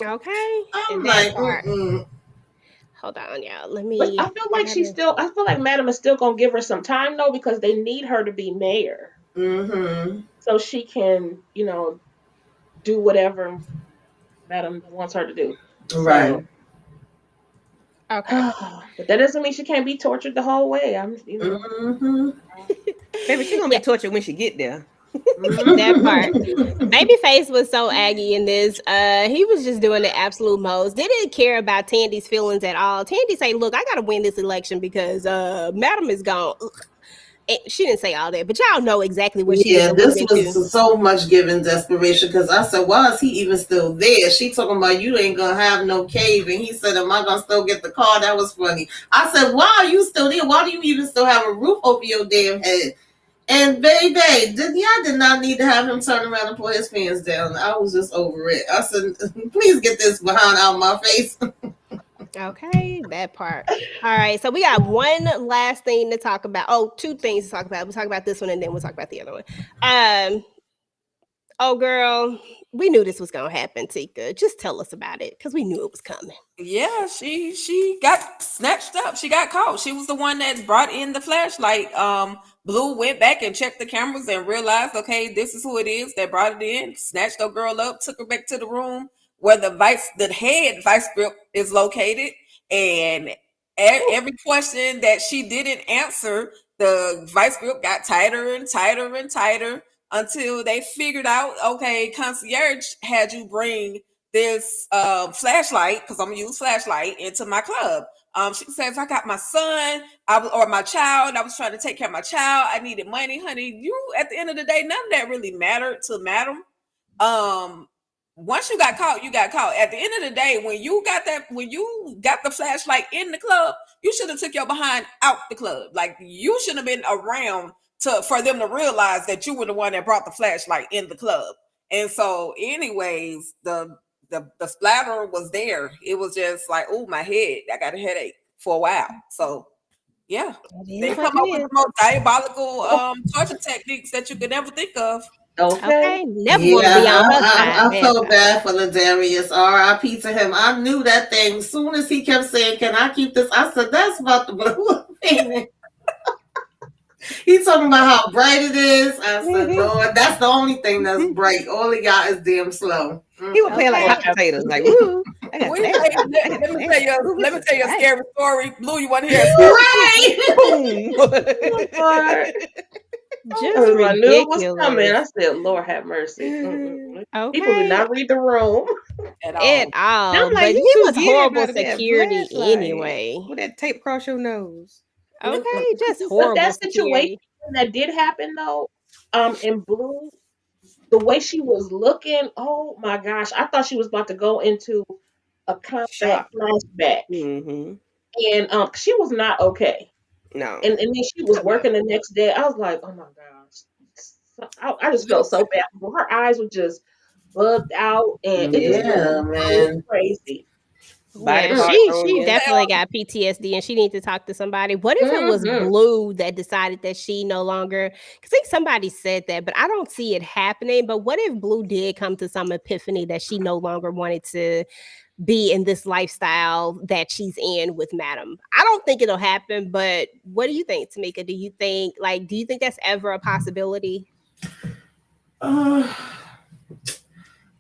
Okay. I'm like, hold on, y'all. Let me. But I feel like I feel like Madam is still gonna give her some time though, because they need her to be mayor. Mm-hmm. So she can, do whatever Madam wants her to do. Right. So, okay. but that doesn't mean she can't be tortured the whole way. Mm-hmm. Baby, she's gonna be tortured when she get there. That part. Babyface was so aggy in this. He was just doing the absolute most. Didn't care about Tandy's feelings at all. Tandy say, look, I gotta win this election because Madam is gone. And she didn't say all that, but y'all know exactly what she was. This was so much given desperation because I said, why is he even still there? She talking about you ain't gonna have no cave, and he said, am I gonna still get the car? That was funny. I said, why are you still there? Why do you even still have a roof over your damn head? And baby, y'all did not need to have him turn around and pull his pants down. I was just over it. I said, please get this behind out of my face. Okay, that part. All right, so we got one last thing to talk about. Oh, two things to talk about. We'll talk about this one and then we'll talk about the other one. Oh, girl, we knew this was gonna happen, Tika. Just tell us about it because we knew it was coming. Yeah, she got snatched up. She got caught. She was the one that brought in the flashlight. Blue went back and checked the cameras and realized, okay, this is who it is that brought it in. Snatched the girl up, took her back to the room where the head vice grip is located, and every question that she didn't answer, the vice grip got tighter and tighter and tighter until they figured out, okay, concierge had you bring this flashlight, because I'm gonna use flashlight, into my club. She says, I got my son or my child. I was trying to take care of my child. I needed money, honey. You, at the end of the day, none of that really mattered to Madam. Once you got caught, you got caught. At the end of the day, when you got the flashlight in the club, you should have took your behind out the club. Like, you shouldn't have been around for them to realize that you were the one that brought the flashlight in the club. And so, anyways, the splatter was there. It was just like, oh, my head, I got a headache for a while. So yeah, they come up with the most diabolical torture techniques that you could ever think of. Okay, never want to be on her side. I felt bad for Ladarius. R.I.P. to him. I knew that thing. As soon as he kept saying, "Can I keep this?" I said, "That's about to blow." He's talking about how bright it is. I said, "Lord, that's the only thing that's bright. All he got is damn slow." He would play like hot potatoes, like, woo. Let me tell you a scary story. Blue, you want to hear a story? Right. I knew it was coming. I said, Lord have mercy. Okay. People do not read the room at all. I'm like, he was horrible security anyway. With that tape across your nose. Okay, just horrible. But that situation that did happen though, in Blue, the way she was looking, oh my gosh, I thought she was about to go into a combat flashback. Mm-hmm. And she was not okay. No. And then she was working the next day. I was like, oh my gosh. I just felt so bad. Her eyes were just bugged out, and it was crazy. Yeah, she definitely got PTSD and she needs to talk to somebody. What if it was Blue that decided that she no longer, because I think somebody said that, but I don't see it happening. But what if Blue did come to some epiphany that she no longer wanted to be in this lifestyle that she's in with Madam? I don't think it'll happen, but what do you think, Tamika? Do you think that's ever a possibility?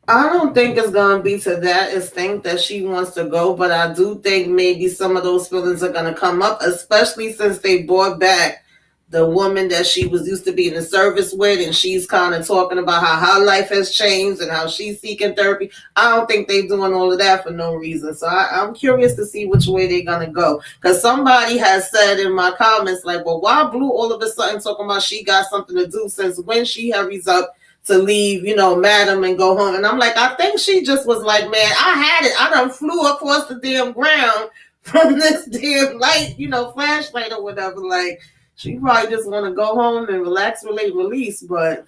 I don't think it's gonna be to that extent that she wants to go, but I do think maybe some of those feelings are gonna come up, especially since they brought back the woman that she was used to be in the service with, and she's kind of talking about how her life has changed and how she's seeking therapy. I don't think they're doing all of that for no reason. So I'm curious to see which way they're gonna go. Because somebody has said in my comments, like, well, why Blue all of a sudden talking about she got something to do since when she hurries up to leave, Madam and go home. And I'm like, I think she just was like, man, I had it. I done flew across the damn ground from this damn light, flashlight or whatever. Like, she probably just want to go home and relax, relate, release. But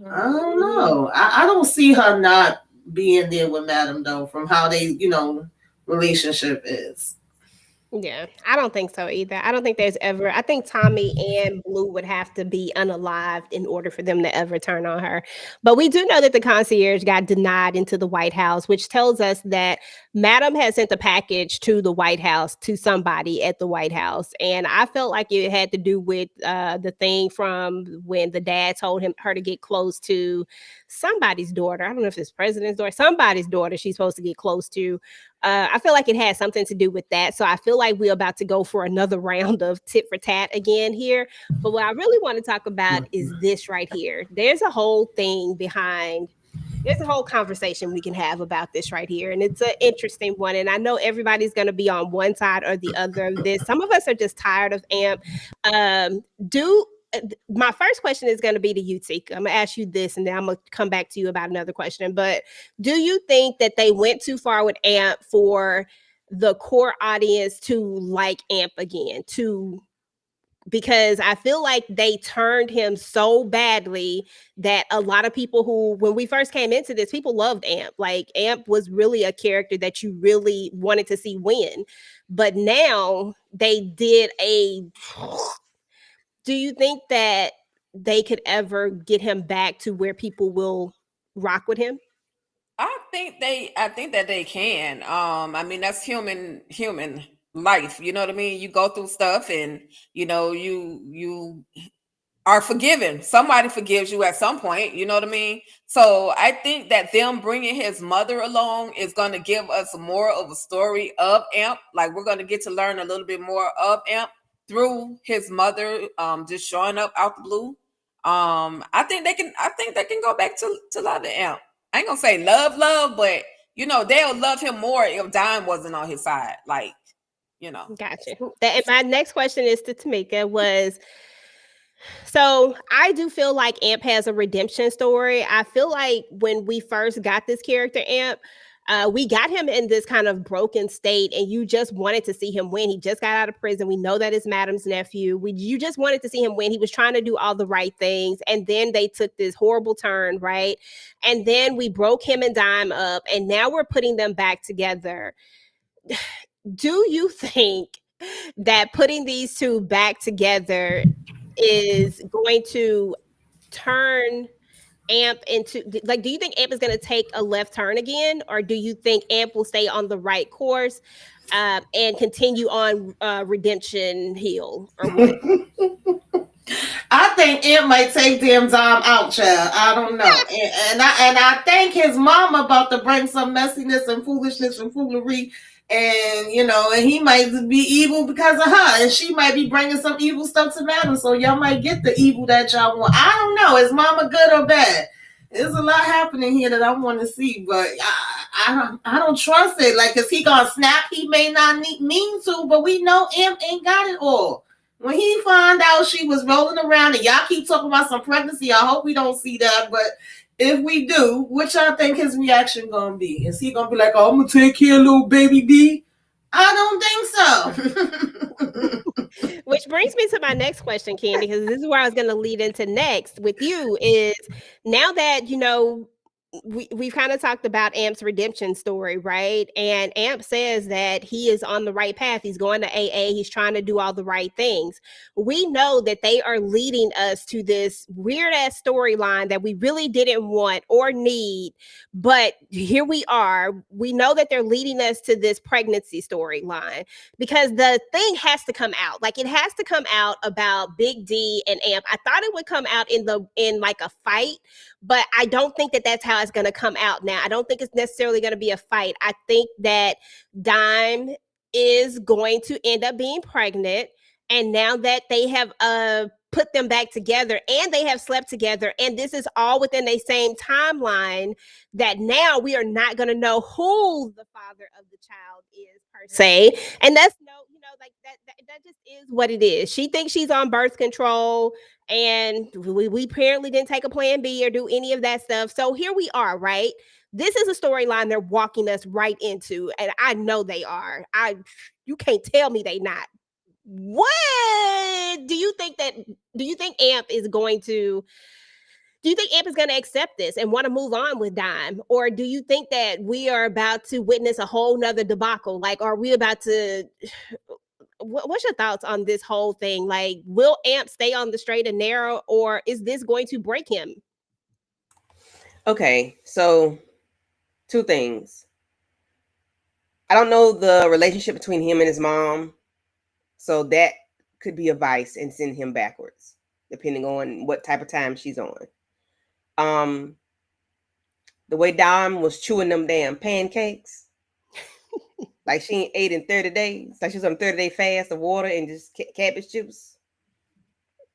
I don't know. I don't see her not being there with Madam, though, from how they, relationship is. Yeah, I don't think so either. I don't think there's ever, I think Tommy and Blue would have to be unalived in order for them to ever turn on her. But we do know that the concierge got denied into the White House, which tells us that Madam has sent a package to the White House, to somebody at the White House. And I felt like it had to do with the thing from when the dad told her to get close to somebody's daughter. I don't know if it's president's daughter, somebody's daughter she's supposed to get close to. I feel like it has something to do with that. So I feel like we're about to go for another round of tit for tat again here. But what I really want to talk about is this right here. There's a whole conversation we can have about this right here. And it's an interesting one. And I know everybody's going to be on one side or the other of this. Some of us are just tired of AMP. My first question is going to be to you, Tika. I'm going to ask you this, and then I'm going to come back to you about another question. But do you think that they went too far with AMP for the core audience to like AMP again? Because I feel like they turned him so badly that a lot of people who, when we first came into this, people loved AMP. Like, AMP was really a character that you really wanted to see win. But now they did do you think that they could ever get him back to where people will rock with him? I think that they can. I mean, that's human life. You know what I mean? You go through stuff, and you are forgiven. Somebody forgives you at some point. You know what I mean? So I think that them bringing his mother along is going to give us more of a story of AMP. Like, we're going to get to learn a little bit more of AMP through his mother just showing up out the blue. I think they can go back to love the AMP. I ain't gonna say love, but they'll love him more if Dime wasn't on his side. Like, Gotcha. And my next question is to Tamika so I do feel like AMP has a redemption story. I feel like when we first got this character, AMP, we got him in this kind of broken state, and you just wanted to see him win. He just got out of prison. We know that it's Madam's nephew. You just wanted to see him win. He was trying to do all the right things, and then they took this horrible turn, right? And then we broke him and Dime up, and now we're putting them back together. Do you think that putting these two back together is going to turn AMP into, like, do you think AMP is going to take a left turn again, or do you think AMP will stay on the right course and continue on redemption hill, or what? I think AMP might take them Dime out, child. I don't know, and I think his mama about to bring some messiness and foolishness and foolery. And and he might be evil because of her, and she might be bringing some evil stuff to Madam. So y'all might get the evil that y'all want. I don't know. Is Mama good or bad? There's a lot happening here that I want to see, but I don't trust it. Like, is he gonna snap? He may not mean to, but we know AMP ain't got it all. When he found out she was rolling around, and y'all keep talking about some pregnancy, I hope we don't see that, but if we do, what y'all think his reaction gonna be? Is he gonna be like, "Oh, I'm gonna take care of little baby B"? I don't think so. Which brings me to my next question, Candy, because this is where I was going to lead into next with you. Is now that we've kind of talked about AMP's redemption story, right? And AMP says that he is on the right path. He's going to AA. He's trying to do all the right things. We know that they are leading us to this weird ass storyline that we really didn't want or need, but here we are. We know that they're leading us to this pregnancy storyline because the thing has to come out. Like, it has to come out about Big D and AMP. I thought it would come out in like a fight, but I don't think that that's how is going to come out now. I don't think it's necessarily going to be a fight. I think that Dime is going to end up being pregnant. And now that they have put them back together and they have slept together, and this is all within a same timeline, that now we are not going to know who the father of the child is per se. And that's like that just is what it is. She thinks she's on birth control, and we apparently didn't take a plan B or do any of that stuff. So here we are, right? This is a storyline they're walking us right into, and I know they are. You can't tell me they not. What do you think Amp is going to accept this and want to move on with Dime? Or do you think that we are about to witness a whole nother debacle? Like, are we about to, what's your thoughts on this whole thing? Like, will Amp stay on the straight and narrow, or is this going to break him? Okay, so 2 things. I don't know the relationship between him and his mom, so that could be a vice and send him backwards, depending on what type of time she's on. The way Dime was chewing them damn pancakes, like she ain't ate in 30 days, like she was on a 30-day fast of water and just cabbage juice.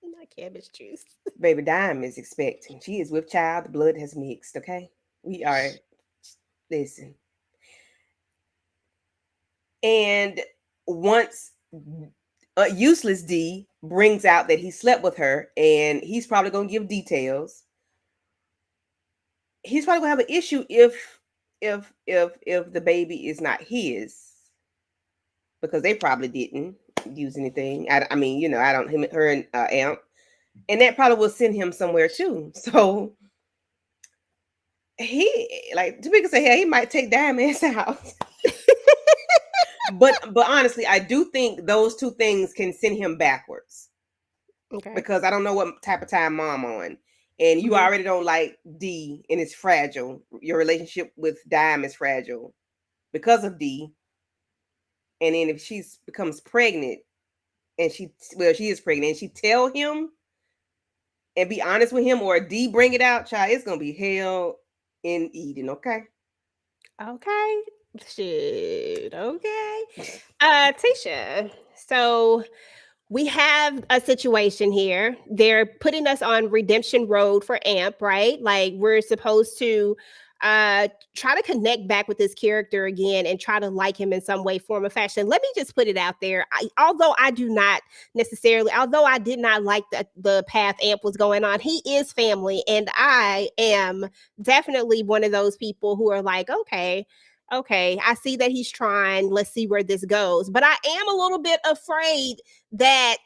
Not cabbage juice. Baby Dime is expecting. She is with child. The blood has mixed, okay? We are, listen. And once useless D brings out that he slept with her, and he's probably going to give details, he's probably going to have an issue if the baby is not his, because they probably didn't use anything. I mean, her and Amp, and that probably will send him somewhere too. So he, like Tamika said, he might take Diamonds out. But honestly, I do think those 2 things can send him backwards. Okay. Because I don't know what type of time mom on. And you already don't like D, and it's fragile. Your relationship with Dime is fragile because of D. And then if she becomes pregnant, and she is pregnant, and she tell him and be honest with him, or D bring it out, child, it's gonna be hell in Eden. Okay. Shit. Okay. Tisha, so we have a situation here. They're putting us on redemption road for Amp, right? Like, we're supposed to try to connect back with this character again and try to like him in some way, form, or fashion. Let me just put it out there. Although I did not like the path Amp was going on, he is family. And I am definitely one of those people who are like, okay, I see that he's trying. Let's see where this goes. But I am a little bit afraid that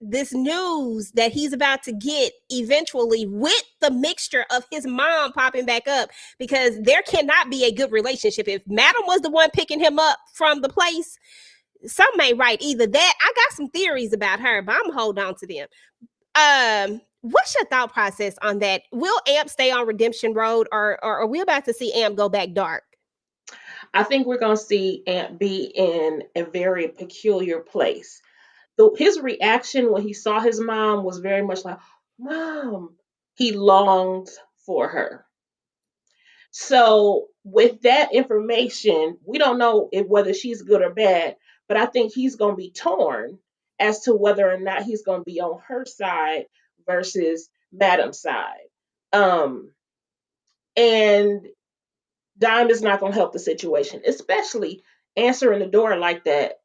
this news that he's about to get eventually, with the mixture of his mom popping back up, because there cannot be a good relationship. If Madam was the one picking him up from the place, some may write either that. I got some theories about her, but I'm gonna hold on to them. What's your thought process on that? Will Amp stay on redemption road, or are we about to see Amp go back dark? I think we're going to see Amp be in a very peculiar place. His reaction when he saw his mom was very much like, Mom. He longed for her. So with that information, we don't know whether she's good or bad, but I think he's going to be torn as to whether or not he's going to be on her side versus Madam's side. And Dime is not going to help the situation, especially answering the door like that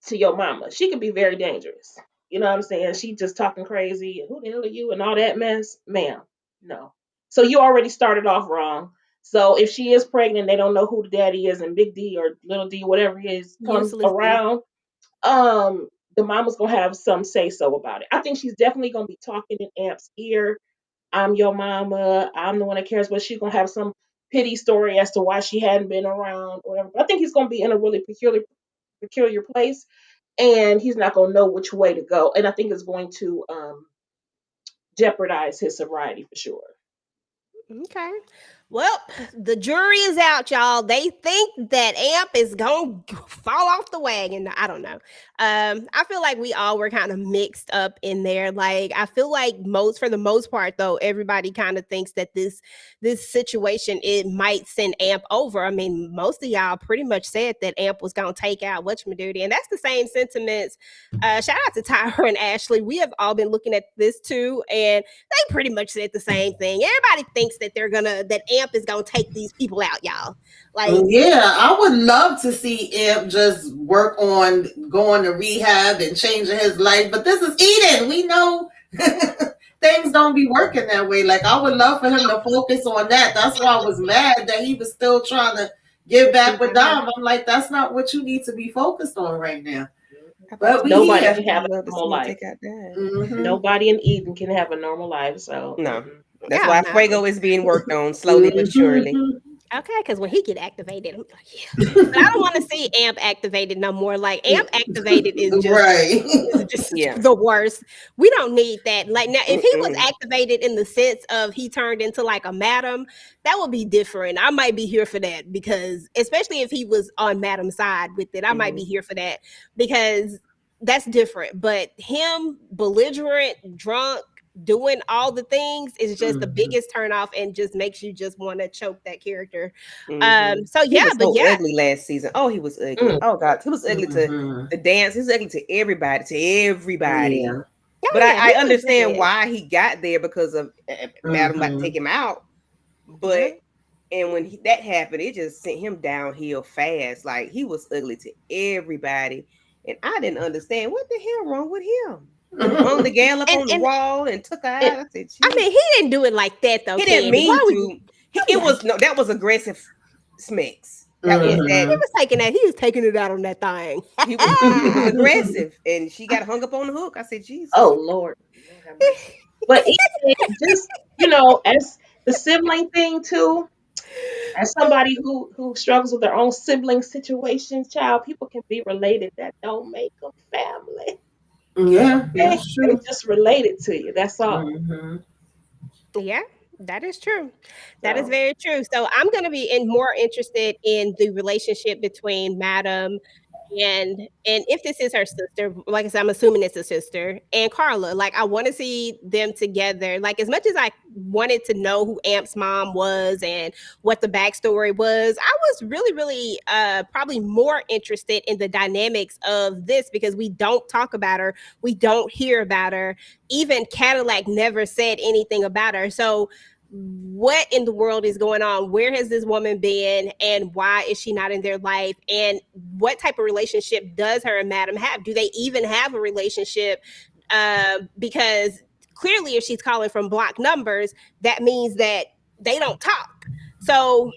to your mama. She could be very dangerous. You know what I'm saying? She just talking crazy and who the hell are you and all that mess. Ma'am, no. So you already started off wrong. So if she is pregnant, they don't know who the daddy is, and Big D or Little D, whatever he is, comes around. The mama's gonna have some say so about it. I think she's definitely gonna be talking in Amp's ear. I'm your mama. I'm the one that cares, but she's gonna have some pity story as to why she hadn't been around, or whatever. But I think he's gonna be in a really peculiar place, and he's not gonna know which way to go. And I think it's going to jeopardize his sobriety for sure. Okay. Well, the jury is out, y'all. They think that Amp is going to fall off the wagon. I don't know. I feel like we all were kind of mixed up in there. Like, I feel like for the most part, though, everybody kind of thinks that this situation, it might send Amp over. I mean, most of y'all pretty much said that Amp was going to take out whatchamacallit, and that's the same sentiments. Shout out to Tyra and Ashley. We have all been looking at this too, and they pretty much said the same thing. Everybody thinks that that Amp is gonna take these people out, y'all. Like, yeah, I would love to see Amp just work on going to rehab and changing his life. But this is Eden. We know things don't be working that way. Like, I would love for him to focus on that. That's why I was mad that he was still trying to get back with Dom. I'm like, that's not what you need to be focused on right now. But nobody can have a normal life. Nobody in Eden can have a normal life. So no. That's why Fuego is being worked on slowly but surely. Okay, because when he get activated, I'm like, yeah. But I don't want to see Amp activated no more. Like, Amp activated is just the worst. We don't need that. Like, now, if he was activated in the sense of he turned into like a madam, that would be different. I might be here for that, because especially if he was on madam's side with it, I might be here for that, because that's different. But him belligerent, drunk, doing all the things is just the biggest turnoff, and just makes you just want to choke that character. So yeah, he was ugly last season. Oh, he was ugly. Oh God, he was ugly to the dance. He was ugly to everybody. Yeah. But I understand why he got there, because of Madam about to take him out. But and when that happened, it just sent him downhill fast. Like, he was ugly to everybody, and I didn't understand what the hell wrong with him. Hung the gal up on the wall and took her out. I said, I mean, he didn't do it like that though. He didn't mean to. That was aggressive smacks. That was that. He was taking that. He was taking it out on that thing. He was aggressive, and she got hung up on the hook. I said, Jesus. Oh Lord. But just, as the sibling thing too, as somebody who struggles with their own sibling situations, child, people can be related that don't make them family. Yeah, that's true. They just related to you. That's all. Yeah, that is true. That is very true. So I'm going to be more interested in the relationship between Madam and if this is her sister, like I said, I'm assuming it's a sister, and Carla. Like, I want to see them together. Like, as much as I wanted to know who Amp's mom was and what the backstory was, I was really, really probably more interested in the dynamics of this, because we don't talk about her. We don't hear about her. Even Cadillac never said anything about her. So what in the world is going on? Where has this woman been, and why is she not in their life? And what type of relationship does her and Madam have? Do they even have a relationship? Because clearly, if she's calling from block numbers, that means that they don't talk. So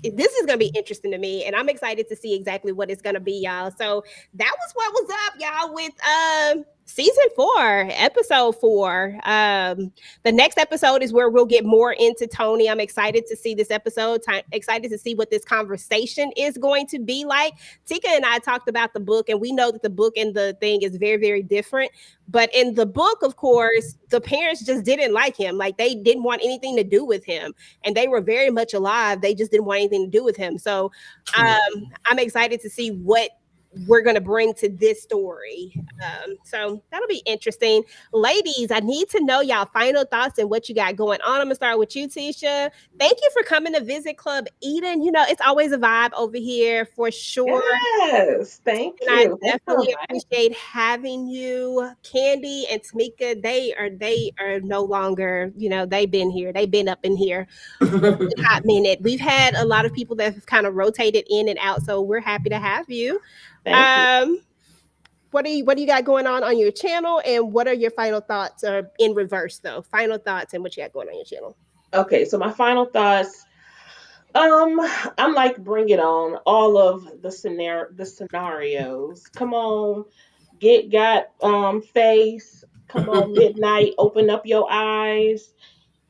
this is going to be interesting to me, and I'm excited to see exactly what it's going to be, y'all. So that was what was up, y'all, with season 4, episode 4. The next episode is where we'll get more into Tony. I'm excited to see this episode. Excited to see what this conversation is going to be like. Tika and I talked about the book, and we know that the book and the thing is very, very different. But in the book, of course, the parents just didn't like him. Like, they didn't want anything to do with him, and they were very much alive. They just didn't want anything to do with him. So I'm excited to see what we're going to bring to this story. So that'll be interesting. Ladies, I need to know y'all final thoughts and what you got going on. I'm going to start with you, Tisha. Thank you for coming to visit Club Eden. It's always a vibe over here for sure. Yes, thank you. I definitely appreciate having you. Candy and Tamika, they are no longer, they've been here. They've been up in here a hot minute. We've had a lot of people that have kind of rotated in and out, so we're happy to have you. Thank you. What do you got going on your channel, and what are your final thoughts? Or in reverse though, final thoughts and what you got going on your channel. Okay, so my final thoughts. I'm like, bring it on. All of the scenarios. Come on, got face. Come on, midnight. Open up your eyes,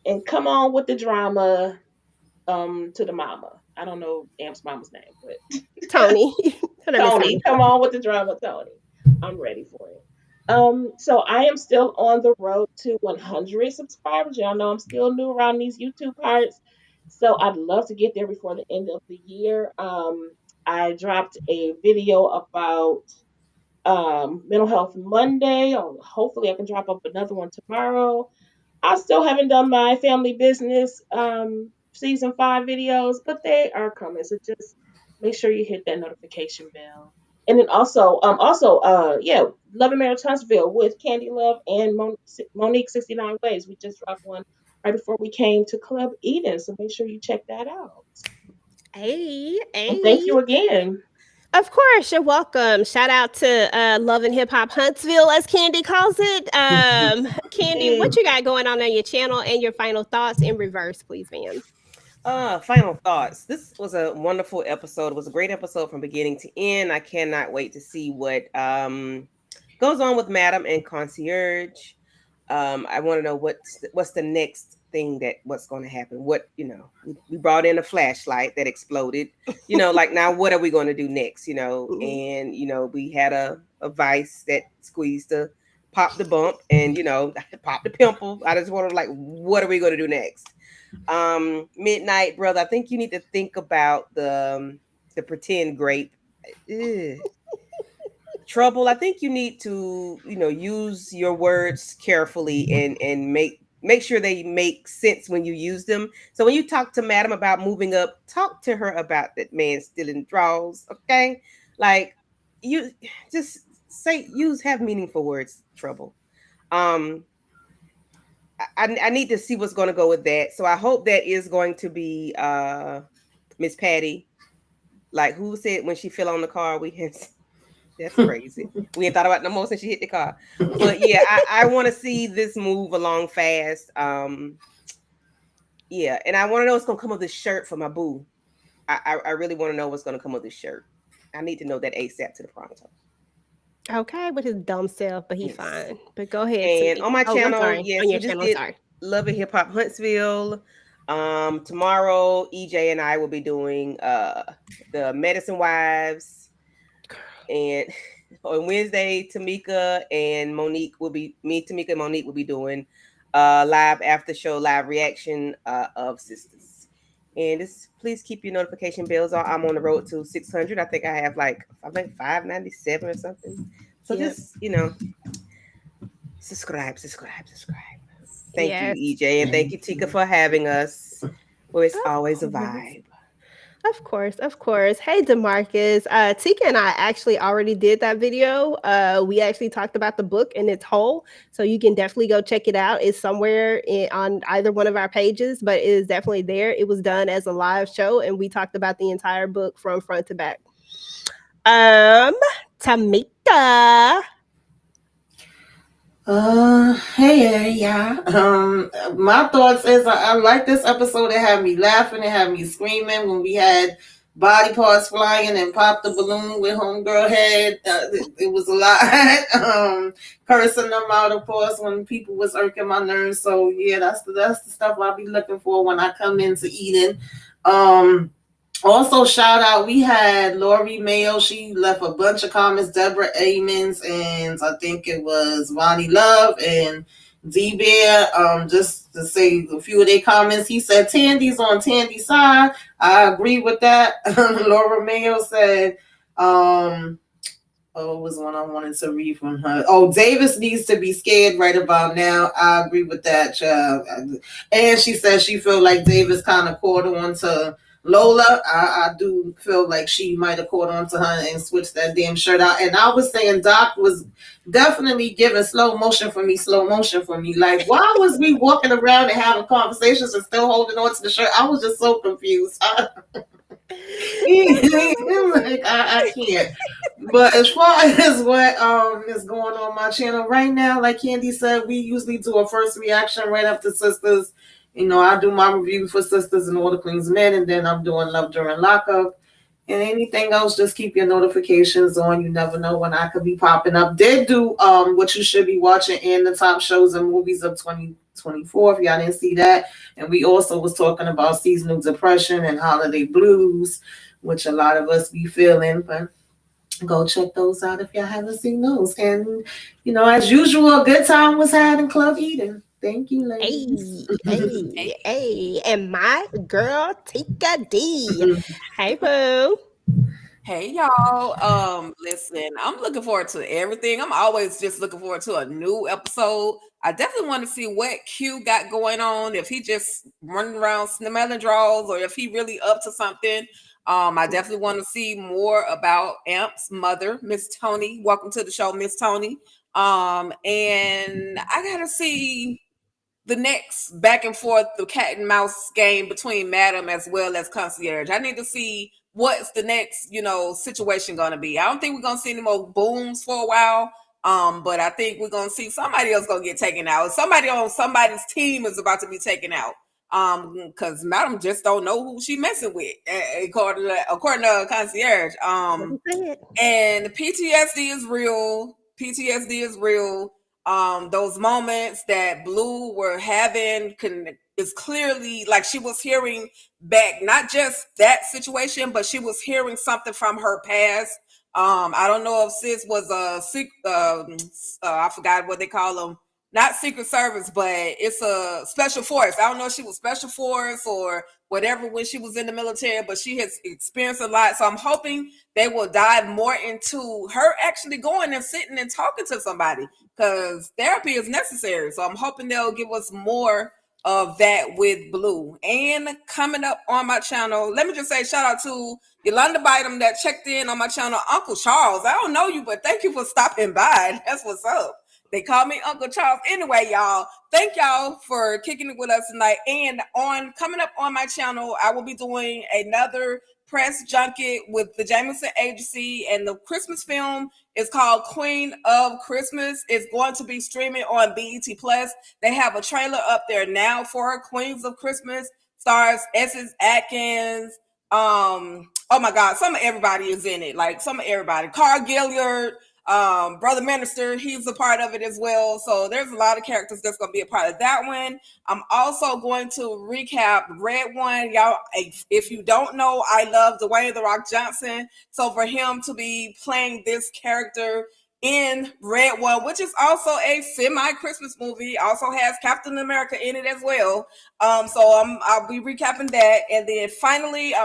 and come on with the drama. To the mama. I don't know Amp's mama's name, but Tony. Tony, come on with the drama, Tony. I'm ready for it. So I am still on the road to 100 subscribers. Y'all know I'm still new around these YouTube parts. So I'd love to get there before the end of the year. I dropped a video about Mental Health Monday. Or hopefully I can drop up another one tomorrow. I still haven't done my family business season 5 videos, but they are coming. So just make sure you hit that notification bell. And then yeah, Love and Marriage Huntsville with Candy Love and Monique 69 Ways. We just dropped one right before we came to Club Eden. So make sure you check that out. Hey, And thank hey. you again. Of course, you're welcome. Shout out to Love and Hip Hop Huntsville, as Candy calls it. Candy, Yeah. what you got going on your channel and your final thoughts in reverse, please, ma'am? Final thoughts. This was a wonderful episode. It was a great episode from beginning to end. I cannot wait to see what goes on with Madam and Concierge. I want to know what's the next thing what's going to happen. What we brought in a flashlight that exploded. Like now what are we going to do next? And we had a vice that squeezed to pop the bump and pop the pimple. I just want to what are we going to do next? Midnight brother, I think you need to think about the pretend grape. Ugh. Trouble, I think you need to use your words carefully and make sure they make sense when you use them. So when you talk to Madam about moving up, talk to her about that man stealing draws. Okay, you just have meaningful words. Trouble. I need to see what's going to go with that. So I hope that is going to be Miss Patty. Like who said when she fell on the car, that's crazy. We ain't thought about it no more since she hit the car. But yeah, I want to see this move along fast. Yeah, and I want to know what's gonna come of this shirt for my boo. I really want to know what's gonna come of this shirt. I need to know that ASAP to the pronto. Okay, with his dumb self, but he's fine. But go ahead. And on my channel, yes, on your channel, sorry. Love and Hip Hop Huntsville. Tomorrow, EJ and I will be doing the Medicine Wives. And on Wednesday, Tamika and Monique Tamika and Monique will be doing live after show, live reaction of Sisters. And please keep your notification bells on. I'm on the road to 600. I think I have 597 or something. So just, subscribe. Thank you, EJ. And thank you, Tika, for having us. Well, it's always a vibe. Of course. Hey, DeMarcus. Tika and I actually already did that video. We actually talked about the book in its whole, so you can definitely go check it out. It's somewhere on either one of our pages, but it is definitely there. It was done as a live show, and we talked about the entire book from front to back. Tamika. Hey, yeah. My thoughts is I like this episode. It had me laughing, it had me screaming when we had body parts flying and popped the balloon with homegirl head. It was a lot. Cursing them out, of course, when people was irking my nerves. So yeah, that's the stuff I'll be looking for when I come into Eden. Also, shout out, we had Lori Mayo. She left a bunch of comments. Deborah Amons, and I think it was Ronnie Love and D Bear. Just to say a few of their comments. He said Tandy's on Tandy's side. I agree with that. Laura Mayo said, what was one I wanted to read from her? Oh, Davis needs to be scared right about now. I agree with that, child. And she said she felt like Davis kind of caught on to Lola. I do feel like she might have caught on to her and switched that damn shirt out. And I was saying Doc was definitely giving slow motion for me. Like, why was we walking around and having conversations and still holding on to the shirt? I was just so confused. I can't. But as far as what is going on my channel right now, like Candy said, we usually do a first reaction right after Sisters. I do my review for Sisters and Allthequeensmen, and then I'm doing Love During Lockup. And anything else, just keep your notifications on. You never know when I could be popping up. Did do what you should be watching in the top shows and movies of 2024, if y'all didn't see that. And we also was talking about seasonal depression and holiday blues, which a lot of us be feeling. But Go check those out if y'all haven't seen those. And, as usual, a good time was had in Club Eden. Thank you, ladies. Hey. And my girl, Tika D. Hey, Pooh. Hey y'all. Listen, I'm looking forward to everything. I'm always just looking forward to a new episode. I definitely want to see what Q got going on, if he just running around smelling draws or if he really up to something. I definitely want to see more about Amp's mother, Miss Tony. Welcome to the show, Miss Tony. And I gotta see the next back and forth, the cat and mouse game between Madam as well as Concierge. I need to see what's the next, situation gonna be. I don't think we're gonna see any more booms for a while. But I think we're gonna see somebody else gonna get taken out. Somebody on somebody's team is about to be taken out. Because Madam just don't know who she messing with, according to Concierge. And PTSD is real. PTSD is real. Those moments that Blue were having is clearly like she was hearing back, not just that situation, but she was hearing something from her past. I don't know if Sis was I forgot what they call them. Not Secret Service, but it's a special force. I don't know if she was special force or whatever when she was in the military, but she has experienced a lot. So I'm hoping they will dive more into her actually going and sitting and talking to somebody, because therapy is necessary. So I'm hoping they'll give us more of that with Blue. And coming up on my channel, let me just say shout out to Yolanda Bynum that checked in on my channel. Uncle Charles, I don't know you, but thank you for stopping by. That's what's up. They call me Uncle Charles. Anyway, y'all, thank y'all for kicking it with us tonight. And coming up on my channel, I will be doing another press junket with the Jameson Agency, and the Christmas film is called Queen of Christmas. It's going to be streaming on BET Plus. They have a trailer up there now for Queens of Christmas. Stars Essex Atkins. Oh my God, some of everybody is in it. Like some of everybody. Carl Gilliard. Brother Minister, he's a part of it as well. So there's a lot of characters that's going to be a part of that one. I'm also going to recap Red One. Y'all, if you don't know, I love Dwayne The Rock Johnson. So for him to be playing this character in Red One, which is also a semi-Christmas movie, also has Captain America in it as well. So I'll be recapping that. And then finally,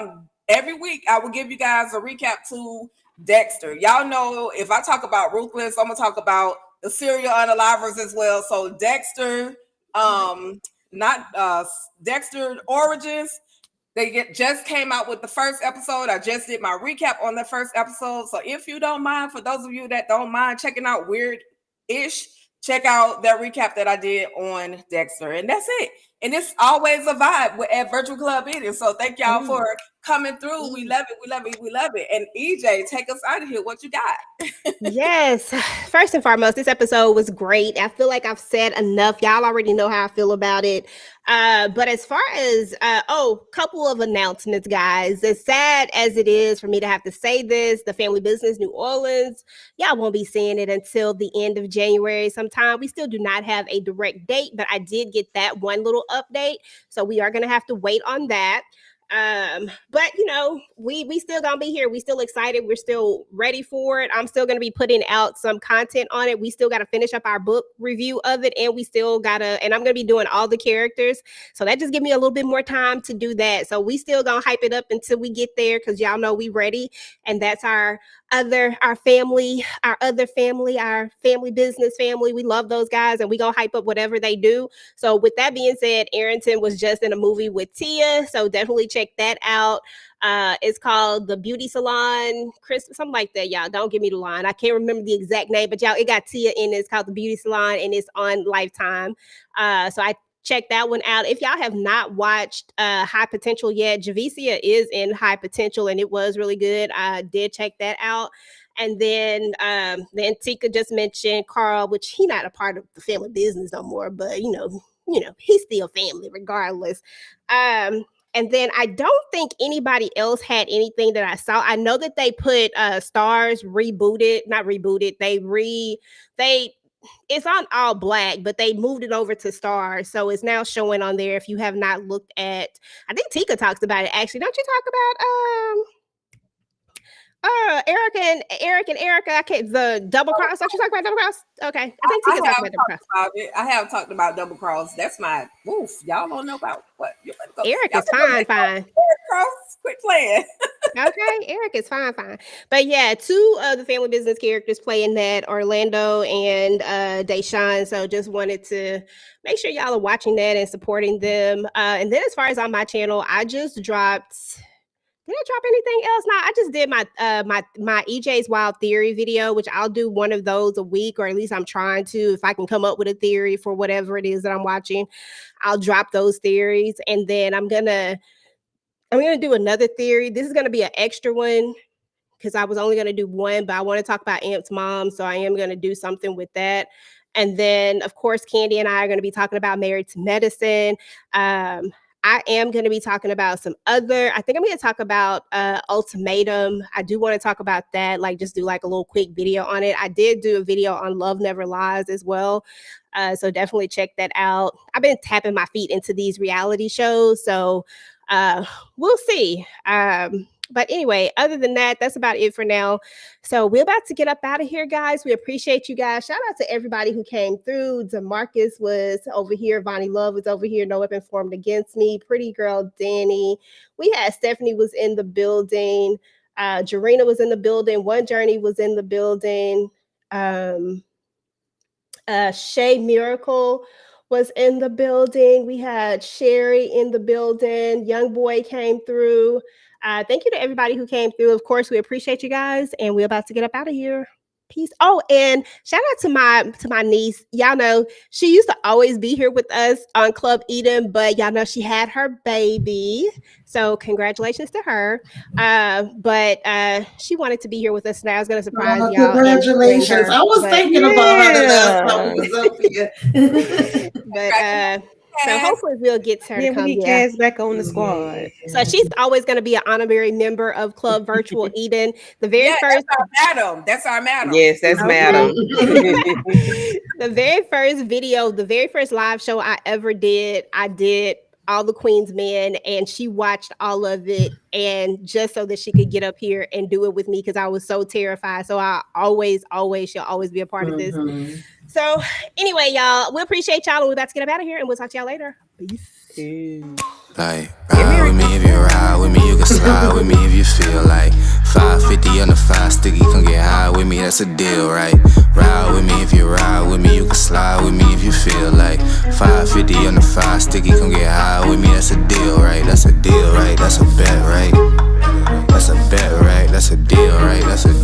every week I will give you guys a recap to Dexter. Y'all know if I talk about Ruthless, I'm gonna talk about the serial unalivers as well. So Dexter, Dexter Origins. They just came out with the first episode. I just did my recap on the first episode. So if you don't mind, for those of you that don't mind checking out Weird-ish, check out that recap that I did on Dexter. And that's it. And it's always a vibe at Virtual Club Eating. So thank y'all for coming through. We love it. We love it. We love it. And EJ, take us out of here. What you got? Yes. First and foremost, this episode was great. I feel like I've said enough. Y'all already know how I feel about it. But as far as, couple of announcements, guys. As sad as it is for me to have to say this, the family business, New Orleans, y'all won't be seeing it until the end of January sometime. We still do not have a direct date, but I did get that one little update. So we are going to have to wait on that. But we still gonna be here. We still excited. We're still ready for it. I'm still gonna be putting out some content on it. We still gotta finish up our book review of it, and I'm gonna be doing all the characters. So that just give me a little bit more time to do that. So we still gonna hype it up until we get there, because y'all know we ready. And that's our family business family. We love those guys, and we gonna hype up whatever they do. So with that being said, Arrington was just in a movie with Tia, so definitely check that out. It's called The Beauty Salon, something like that. Y'all don't give me the line. I can't remember the exact name, but y'all, it got Tia in it. It's called The Beauty Salon, and it's on Lifetime. So I check that one out. If y'all have not watched High Potential yet, Javicia is in High Potential, and it was really good. I did check that out. And then Tika just mentioned Carl, which he not a part of the family business no more, but he's still family regardless. And then I don't think anybody else had anything that I saw. I know that they put Stars not rebooted. It's on All Black, but they moved it over to Stars. So it's now showing on there if you have not looked at. I think Tika talks about it actually. Don't you talk about Eric and Erica. I can't. The double cross. Don't you talk about double cross? Okay, I think Tika talked about double cross. I have talked about double cross. That's my woof. Y'all don't know about what you better go. Eric is fine. Eric Cross, quit playing. Okay, Eric is fine. But yeah, two of the family business characters playing that, Orlando and Deshawn. So just wanted to make sure y'all are watching that and supporting them. And then as far as on my channel, I just dropped. Did I drop anything else? No, I just did my EJ's Wild Theory video, which I'll do one of those a week, or at least I'm trying to. If I can come up with a theory for whatever it is that I'm watching, I'll drop those theories. And then I'm gonna do another theory. This is gonna be an extra one because I was only gonna do one, but I want to talk about Amp's mom, so I am gonna do something with that. And then, of course, Candy and I are going to be talking about Married to Medicine. I am going to be talking about I think I'm going to talk about Ultimatum. I do want to talk about that, like just do like a little quick video on it. I did do a video on Love Never Lies as well. So definitely check that out. I've been tapping my feet into these reality shows. So we'll see. But anyway, other than that, that's about it for now. So we're about to get up out of here, guys. We appreciate you guys. Shout out to everybody who came through. DeMarcus was over here. Vonnie Love was over here. No weapon formed against me. Pretty girl Danny. We had Stephanie was in the building. Jarena was in the building. One Journey was in the building. Shay Miracle was in the building. We had Sherry in the building. Young Boy came through. Thank you to everybody who came through. Of course, we appreciate you guys, and we're about to get up out of here. Peace. Oh, and shout out to my niece. Y'all know she used to always be here with us on Club Eden, but y'all know she had her baby. So congratulations to her. But she wanted to be here with us today. I was going to surprise y'all. Congratulations. I was thinking about her the last time was up here. But so hopefully we'll get her to come. We get Kaz back on the squad. So she's always going to be an honorary member of Club Virtual Eden. The very first. That's our madam. Yes, that's madam. The very first video, the very first live show I ever did, I did Allthequeensmen, and she watched all of it, and just so that she could get up here and do it with me because I was so terrified. So I she'll always be a part of this. So anyway, y'all, we appreciate y'all, and we're about to get up out of here, and we'll talk to y'all later. Peace. Like, ride with me if you ride with me, you can slide with me if you feel like 550 on the 5 sticky, come get high with me, that's a deal, right? Ride with me if you ride with me, you can slide with me if you feel like 550 on the 5 sticky, come get high with me, that's a deal, right? That's a deal, right? That's a bet, right? That's a bet, right? That's a deal, right? That's a